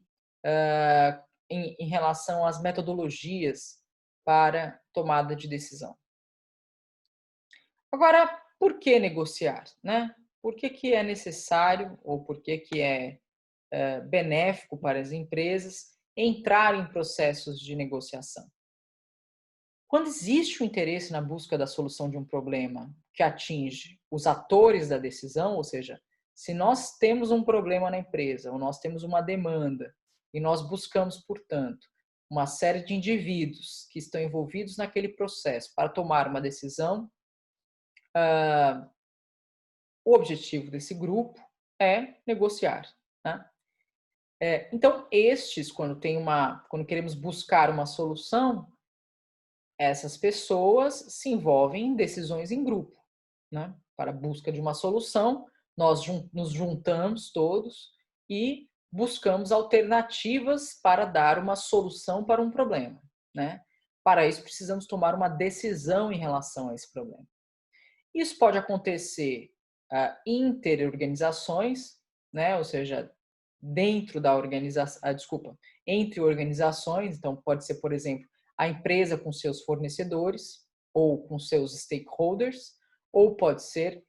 em relação às metodologias para tomada de decisão. Agora, por que negociar, né? Por que é necessário ou por que é benéfico para as empresas entrar em processos de negociação? Quando existe o interesse na busca da solução de um problema que atinge os atores da decisão, ou seja, se nós temos um problema na empresa ou nós temos uma demanda e nós buscamos, portanto, uma série de indivíduos que estão envolvidos naquele processo para tomar uma decisão, o objetivo desse grupo é negociar, né? Então, quando queremos buscar uma solução, essas pessoas se envolvem em decisões em grupo, né? Para a busca de uma solução, nós nos juntamos todos e buscamos alternativas para dar uma solução para um problema, né? Para isso, precisamos tomar uma decisão em relação a esse problema. Isso pode acontecer interorganizações, né? Ou seja, dentro da organização, entre organizações, então pode ser, por exemplo, a empresa com seus fornecedores ou com seus stakeholders, ou pode ser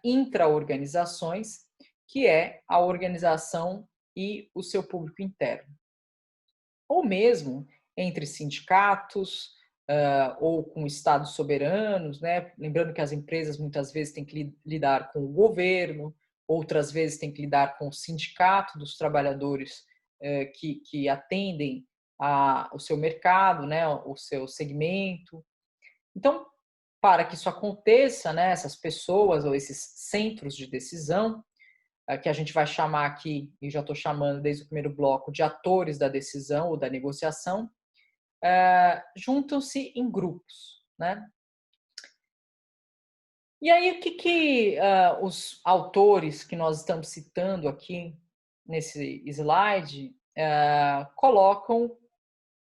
intra-organizações, que é a organização e o seu público interno. Ou mesmo entre sindicatos, ou com estados soberanos, né? Lembrando que as empresas muitas vezes têm que lidar com o governo, outras vezes têm que lidar com o sindicato dos trabalhadores que atendem o seu mercado, né? O seu segmento. Então, para que isso aconteça, né? Essas pessoas ou esses centros de decisão, que a gente vai chamar aqui, e já estou chamando desde o primeiro bloco, de atores da decisão ou da negociação, juntam-se em grupos, né? E aí, o que os autores que nós estamos citando aqui nesse slide colocam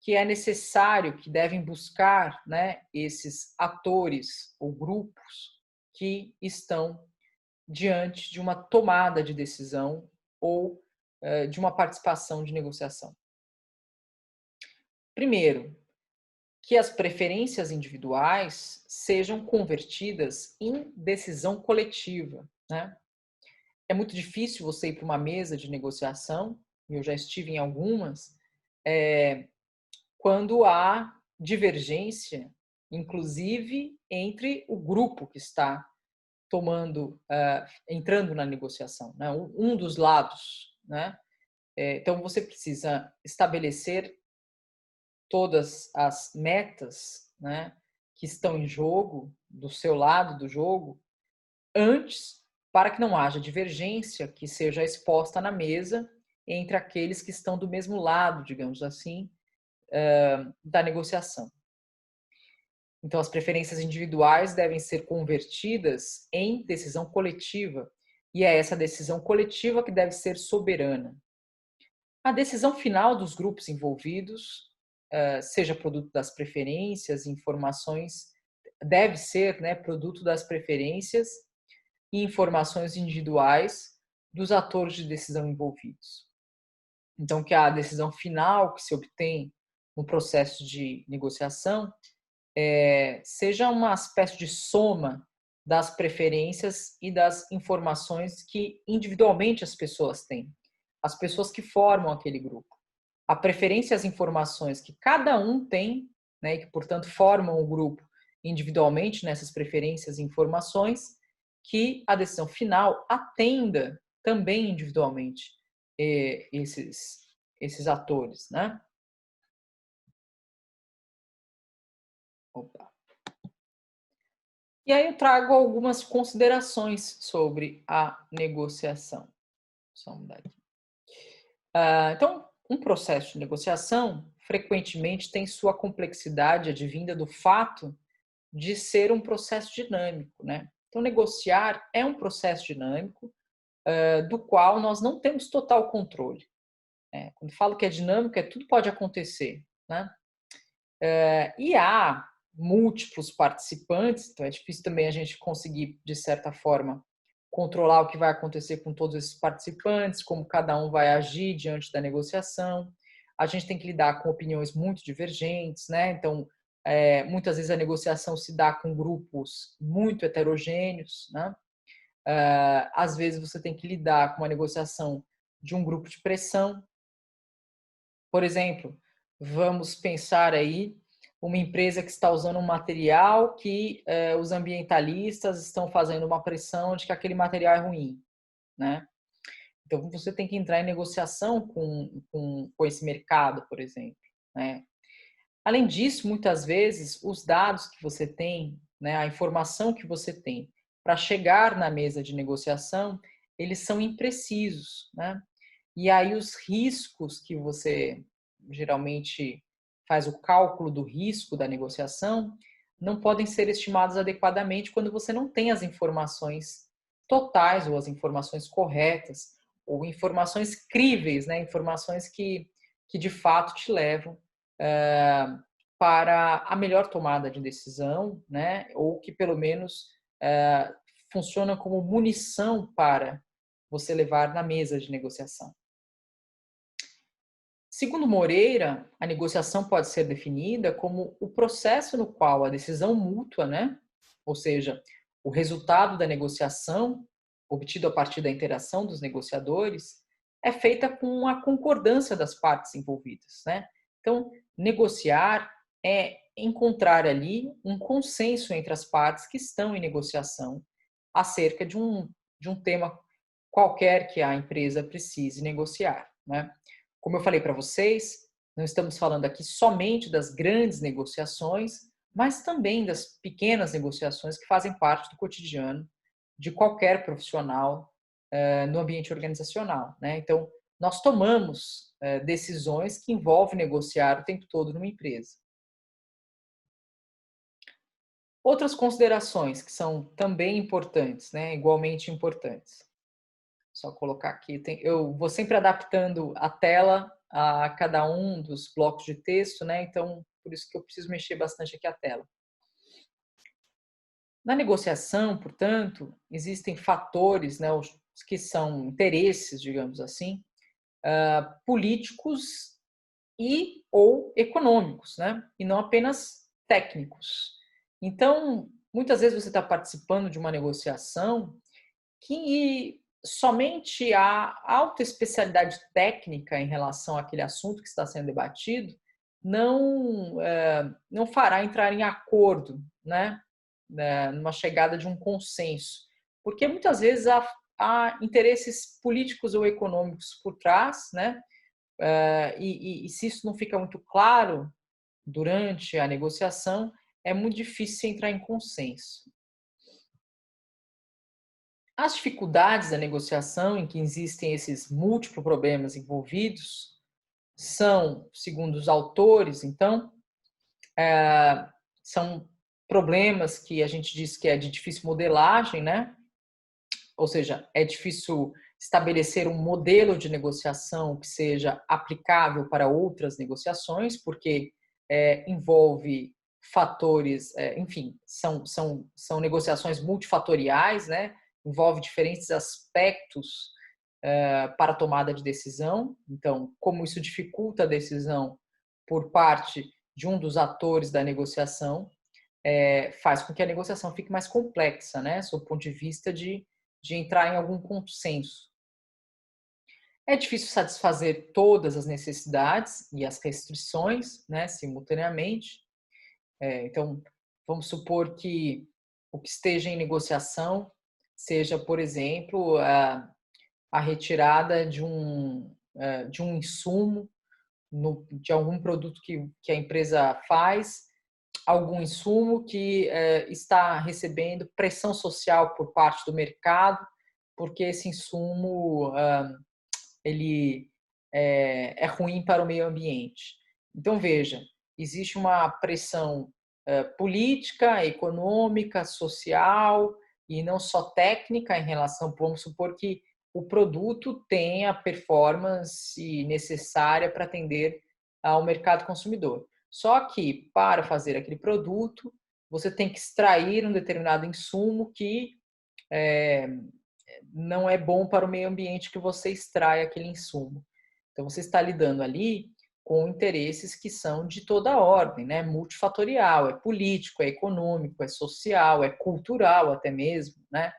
que é necessário, que devem buscar, né, esses atores ou grupos que estão diante de uma tomada de decisão ou de uma participação de negociação. Primeiro, que as preferências individuais sejam convertidas em decisão coletiva, né? É muito difícil você ir para uma mesa de negociação, e eu já estive em algumas, quando há divergência, inclusive entre o grupo que está entrando na negociação, né? Um dos lados, né? Então você precisa estabelecer todas as metas, né, que estão em jogo, do seu lado do jogo, antes, para que não haja divergência que seja exposta na mesa entre aqueles que estão do mesmo lado, digamos assim, da negociação. Então, as preferências individuais devem ser convertidas em decisão coletiva, e é essa decisão coletiva que deve ser soberana. A decisão final dos grupos envolvidos, seja produto das preferências, informações, deve ser, né, produto das preferências e informações individuais dos atores de decisão envolvidos. Então, que a decisão final que se obtém no processo de negociação seja uma espécie de soma das preferências e das informações que individualmente as pessoas têm, as pessoas que formam aquele grupo. A preferência e as informações que cada um tem, né, e que, portanto, formam o grupo individualmente nessas preferências e informações, que a decisão final atenda também individualmente esses atores, né? Opa. E aí eu trago algumas considerações sobre a negociação. Só mudar aqui. Então, um processo de negociação frequentemente tem sua complexidade advinda do fato de ser um processo dinâmico, né? Então, negociar é um processo dinâmico do qual nós não temos total controle. Quando falo que é dinâmico, tudo pode acontecer, né? E há múltiplos participantes, então é difícil também a gente conseguir, de certa forma, controlar o que vai acontecer com todos esses participantes, como cada um vai agir diante da negociação. A gente tem que lidar com opiniões muito divergentes, né? Então, muitas vezes a negociação se dá com grupos muito heterogêneos, né? Às vezes você tem que lidar com uma negociação de um grupo de pressão. Por exemplo, vamos pensar aí uma empresa que está usando um material que os ambientalistas estão fazendo uma pressão de que aquele material é ruim, né? Então, você tem que entrar em negociação com esse mercado, por exemplo, né? Além disso, muitas vezes, os dados que você tem, né, a informação que você tem para chegar na mesa de negociação, eles são imprecisos, né? E aí os riscos que você geralmente faz o cálculo do risco da negociação não podem ser estimados adequadamente quando você não tem as informações totais ou as informações corretas ou informações críveis, né? Informações que de fato te levam para a melhor tomada de decisão, né? Ou que pelo menos funcionam como munição para você levar na mesa de negociação. Segundo Moreira, a negociação pode ser definida como o processo no qual a decisão mútua, né? Ou seja, o resultado da negociação, obtido a partir da interação dos negociadores, é feita com a concordância das partes envolvidas, né? Então, negociar é encontrar ali um consenso entre as partes que estão em negociação acerca de um tema qualquer que a empresa precise negociar, né? Como eu falei para vocês, não estamos falando aqui somente das grandes negociações, mas também das pequenas negociações que fazem parte do cotidiano de qualquer profissional no ambiente organizacional, né? Então, nós tomamos decisões que envolvem negociar o tempo todo numa empresa. Outras considerações que são também importantes, né? Igualmente importantes. Só colocar aqui. Eu vou sempre adaptando a tela a cada um dos blocos de texto, né? Então, por isso que eu preciso mexer bastante aqui a tela. Na negociação, portanto, existem fatores, né, que são interesses, digamos assim, políticos e ou econômicos, né? E não apenas técnicos. Então, muitas vezes você está participando de uma negociação que somente a alta especialidade técnica em relação àquele assunto que está sendo debatido não fará entrar em acordo, né, numa chegada de um consenso, porque muitas vezes há interesses políticos ou econômicos por trás, né, e se isso não fica muito claro durante a negociação, é muito difícil entrar em consenso. As dificuldades da negociação em que existem esses múltiplos problemas envolvidos são, segundo os autores, então, são problemas que a gente diz que é de difícil modelagem, né? Ou seja, é difícil estabelecer um modelo de negociação que seja aplicável para outras negociações, porque envolve fatores, enfim, são negociações multifatoriais, né? Envolve diferentes aspectos para a tomada de decisão. Então, como isso dificulta a decisão por parte de um dos atores da negociação, faz com que a negociação fique mais complexa, né? Sob o ponto de vista de entrar em algum consenso. É difícil satisfazer todas as necessidades e as restrições, né, simultaneamente. Então, vamos supor que o que esteja em negociação seja, por exemplo, a retirada de um insumo de algum produto que a empresa faz, algum insumo que está recebendo pressão social por parte do mercado, porque esse insumo ele é ruim para o meio ambiente. Então, veja, existe uma pressão política, econômica, social e não só técnica em relação, vamos supor que o produto tenha a performance necessária para atender ao mercado consumidor. Só que, para fazer aquele produto, você tem que extrair um determinado insumo que não é bom para o meio ambiente que você extrai aquele insumo. Então, você está lidando ali com interesses que são de toda ordem, né? Multifatorial, é político, é econômico, é social, é cultural até mesmo, né?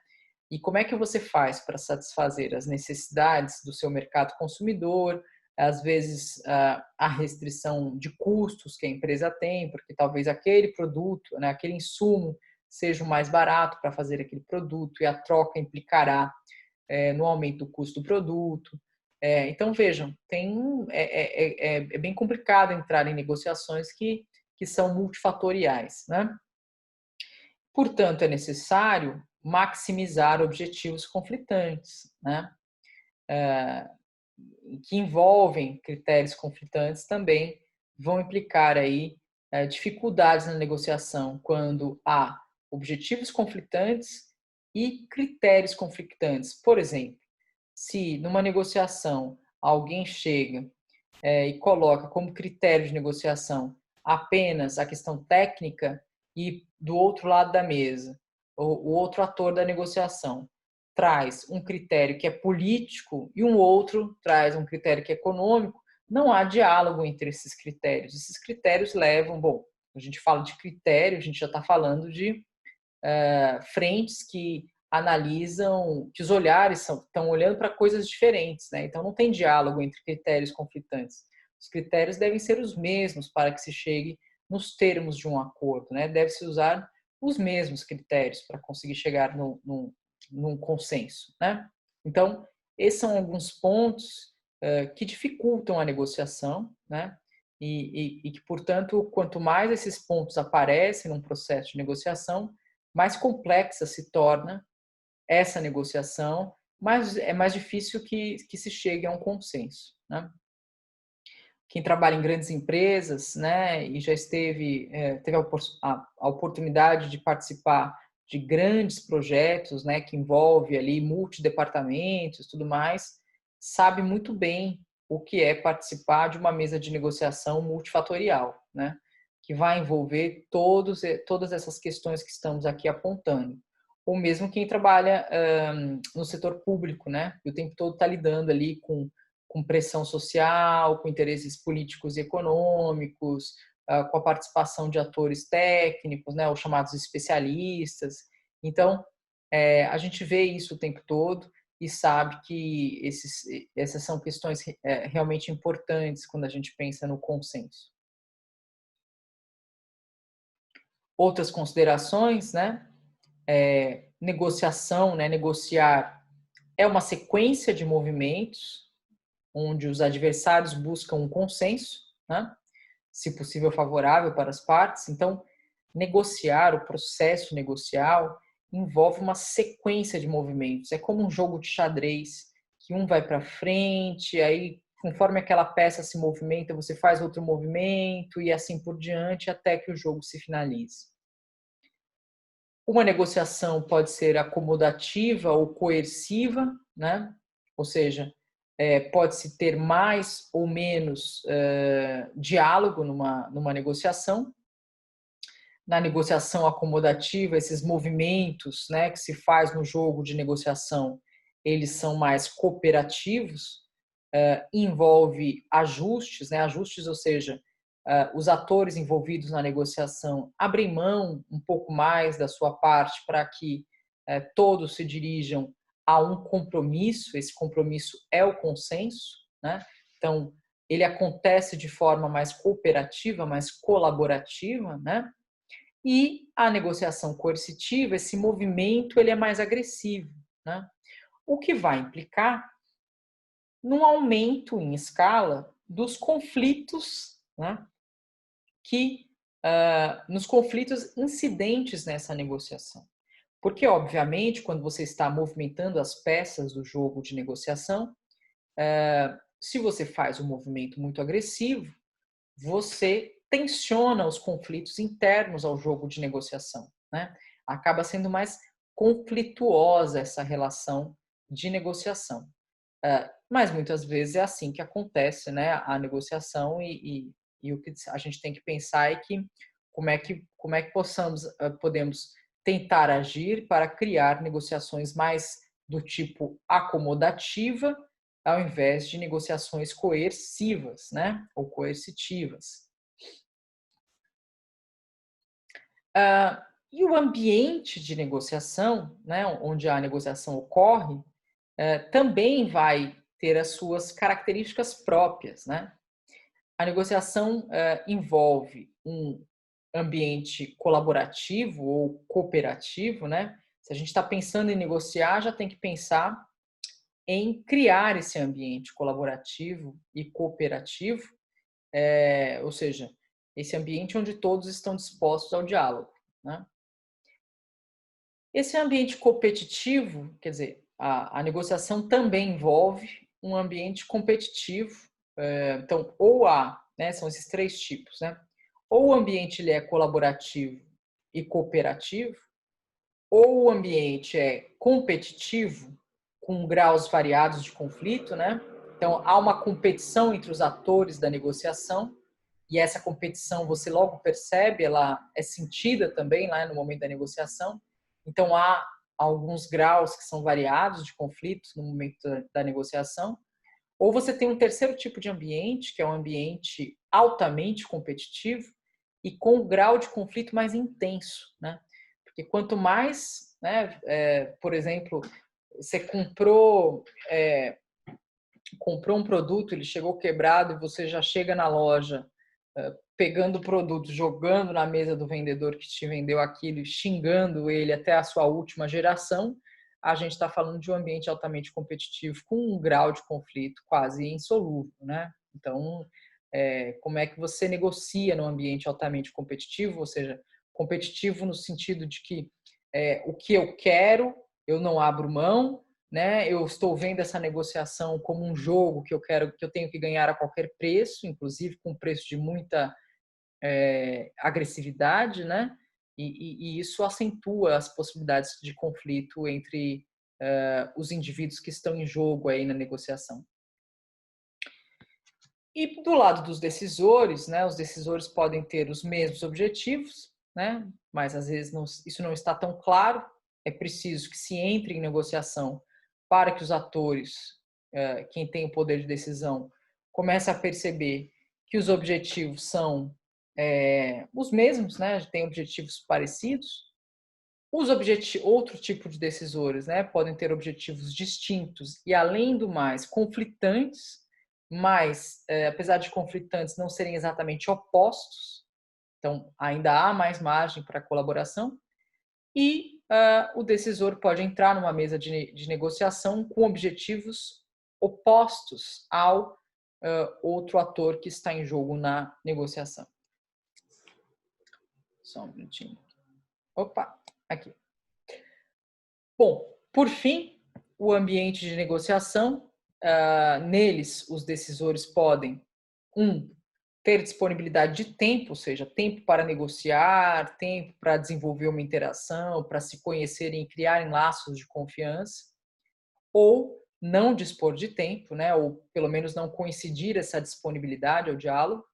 E como é que você faz para satisfazer as necessidades do seu mercado consumidor, às vezes a restrição de custos que a empresa tem, porque talvez aquele produto, né, aquele insumo seja o mais barato para fazer aquele produto e a troca implicará no aumento do custo do produto. Então, vejam, é bem complicado entrar em negociações que são multifatoriais, né? Portanto, é necessário maximizar objetivos conflitantes, né? Que envolvem critérios conflitantes também vão implicar aí dificuldades na negociação quando há objetivos conflitantes e critérios conflitantes. Por exemplo, se numa negociação alguém chega e coloca como critério de negociação apenas a questão técnica e do outro lado da mesa, o outro ator da negociação traz um critério que é político e um outro traz um critério que é econômico, não há diálogo entre esses critérios. Esses critérios levam, bom, a gente fala de critério, a gente já está falando de frentes que analisam, que os olhares estão olhando para coisas diferentes, né? Então não tem diálogo entre critérios conflitantes. Os critérios devem ser os mesmos para que se chegue nos termos de um acordo, né? Deve-se usar os mesmos critérios para conseguir chegar num consenso, né? Então, esses são alguns pontos que dificultam a negociação, né? E que, portanto, quanto mais esses pontos aparecem num processo de negociação, mais complexa se torna essa negociação, mas é mais difícil que se chegue a um consenso, né? Quem trabalha em grandes empresas, né, e já teve a oportunidade de participar de grandes projetos, né, que envolve ali multidepartamentos, tudo mais, sabe muito bem o que é participar de uma mesa de negociação multifatorial, né, que vai envolver todas essas questões que estamos aqui apontando. Ou mesmo quem trabalha no setor público, né, e o tempo todo está lidando ali com pressão social, com interesses políticos e econômicos, com a participação de atores técnicos, né, os chamados especialistas. Então, a gente vê isso o tempo todo e sabe que essas são questões realmente importantes quando a gente pensa no consenso. Outras considerações, né? Negociação, né? Negociar é uma sequência de movimentos onde os adversários buscam um consenso, né? Se possível favorável para as partes. Então, negociar, o processo negocial, envolve uma sequência de movimentos. É como um jogo de xadrez, que um vai para frente, aí conforme aquela peça se movimenta, você faz outro movimento e assim por diante até que o jogo se finalize. Uma negociação pode ser acomodativa ou coerciva, né? Ou seja, pode-se ter mais ou menos diálogo numa negociação. na negociação acomodativa, esses movimentos, né, que se faz no jogo de negociação, eles são mais cooperativos, envolve ajustes, né, ajustes, ou seja, os atores envolvidos na negociação abrem mão um pouco mais da sua parte para que todos se dirijam a um compromisso, esse compromisso é o consenso, né? Então, ele acontece de forma mais cooperativa, mais colaborativa, né? E a negociação coercitiva, esse movimento, ele é mais agressivo, né? O que vai implicar num aumento em escala dos conflitos, né? Nos conflitos incidentes nessa negociação. Porque, obviamente, quando você está movimentando as peças do jogo de negociação, se você faz um movimento muito agressivo, você tensiona os conflitos internos ao jogo de negociação, né? Acaba sendo mais conflituosa essa relação de negociação. Mas muitas vezes é assim que acontece, né? A negociação e o que a gente tem que pensar é que como é que podemos tentar agir para criar negociações mais do tipo acomodativa, ao invés de negociações coercivas, né? Ou coercitivas. E o ambiente de negociação, né, onde a negociação ocorre, também vai ter as suas características próprias, né? A negociação envolve um ambiente colaborativo ou cooperativo, né? Se a gente está pensando em negociar, já tem que pensar em criar esse ambiente colaborativo e cooperativo, ou seja, esse ambiente onde todos estão dispostos ao diálogo, né? Esse ambiente competitivo, quer dizer, a negociação também envolve um ambiente competitivo. Então, ou há, né, são esses três tipos, né? Ou o ambiente ele é colaborativo e cooperativo, ou o ambiente é competitivo, com graus variados de conflito, né? Então, há uma competição entre os atores da negociação, e essa competição você logo percebe, ela é sentida também lá no momento da negociação. Então, há alguns graus que são variados de conflitos no momento da negociação. Ou você tem um terceiro tipo de ambiente, que é um ambiente altamente competitivo e com um grau de conflito mais intenso, né? Porque quanto mais, né, por exemplo, você comprou um produto, ele chegou quebrado e você já chega na loja pegando o produto, jogando na mesa do vendedor que te vendeu aquilo, xingando ele até a sua última geração, a gente está falando de um ambiente altamente competitivo com um grau de conflito quase insolúvel, né? Então, como é que você negocia num ambiente altamente competitivo, ou seja, competitivo no sentido de que o que eu quero, eu não abro mão, né? Eu estou vendo essa negociação como um jogo que eu tenho que ganhar a qualquer preço, inclusive com preço de muita agressividade, né? E isso acentua as possibilidades de conflito entre os indivíduos que estão em jogo aí na negociação. E do lado dos decisores, né? Os decisores podem ter os mesmos objetivos, né? Mas às vezes isso não está tão claro. É preciso que se entre em negociação para que os atores, quem tem o poder de decisão, comece a perceber que os objetivos são os mesmos, né? Têm objetivos parecidos. Outro tipo de decisores, né, podem ter objetivos distintos e, além do mais, conflitantes, mas, apesar de conflitantes, não serem exatamente opostos, então ainda há mais margem para colaboração. E o decisor pode entrar numa mesa de negociação com objetivos opostos ao outro ator que está em jogo na negociação. Só um minutinho. Opa, aqui. Bom, por fim, o ambiente de negociação, neles os decisores podem, ter disponibilidade de tempo, ou seja, tempo para negociar, tempo para desenvolver uma interação, para se conhecerem e criarem laços de confiança, ou não dispor de tempo, né, ou pelo menos não coincidir essa disponibilidade ao diálogo,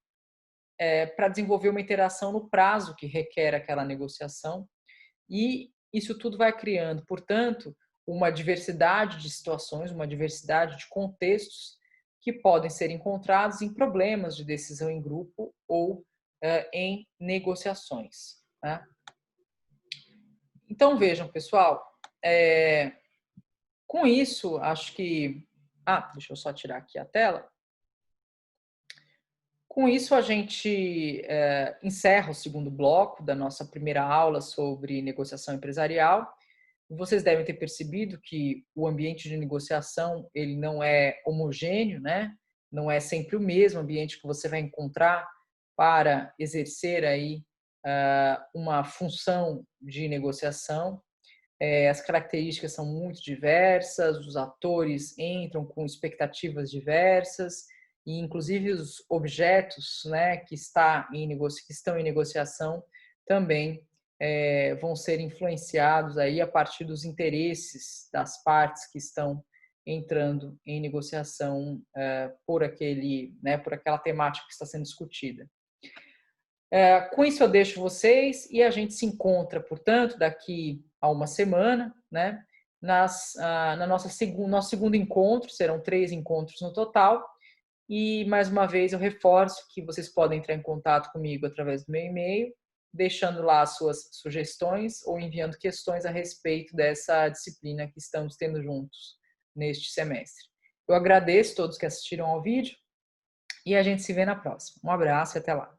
para desenvolver uma interação no prazo que requer aquela negociação, e isso tudo vai criando, portanto, uma diversidade de situações, uma diversidade de contextos que podem ser encontrados em problemas de decisão em grupo ou em negociações. Né? Então, vejam, pessoal, com isso, acho que... deixa eu só tirar aqui a tela. Com isso, a gente encerra o segundo bloco da nossa primeira aula sobre negociação empresarial. Vocês devem ter percebido que o ambiente de negociação ele não é homogêneo, né? Não é sempre o mesmo ambiente que você vai encontrar para exercer aí uma função de negociação. As características são muito diversas, os atores entram com expectativas diversas, e inclusive os objetos, né, que estão em negociação também vão ser influenciados aí a partir dos interesses das partes que estão entrando em negociação por aquela temática que está sendo discutida. Com isso eu deixo vocês e a gente se encontra, portanto, daqui a uma semana, né? Na nosso segundo encontro, serão 3 encontros no total. E, mais uma vez, eu reforço que vocês podem entrar em contato comigo através do meu e-mail, deixando lá as suas sugestões ou enviando questões a respeito dessa disciplina que estamos tendo juntos neste semestre. Eu agradeço a todos que assistiram ao vídeo e a gente se vê na próxima. Um abraço e até lá.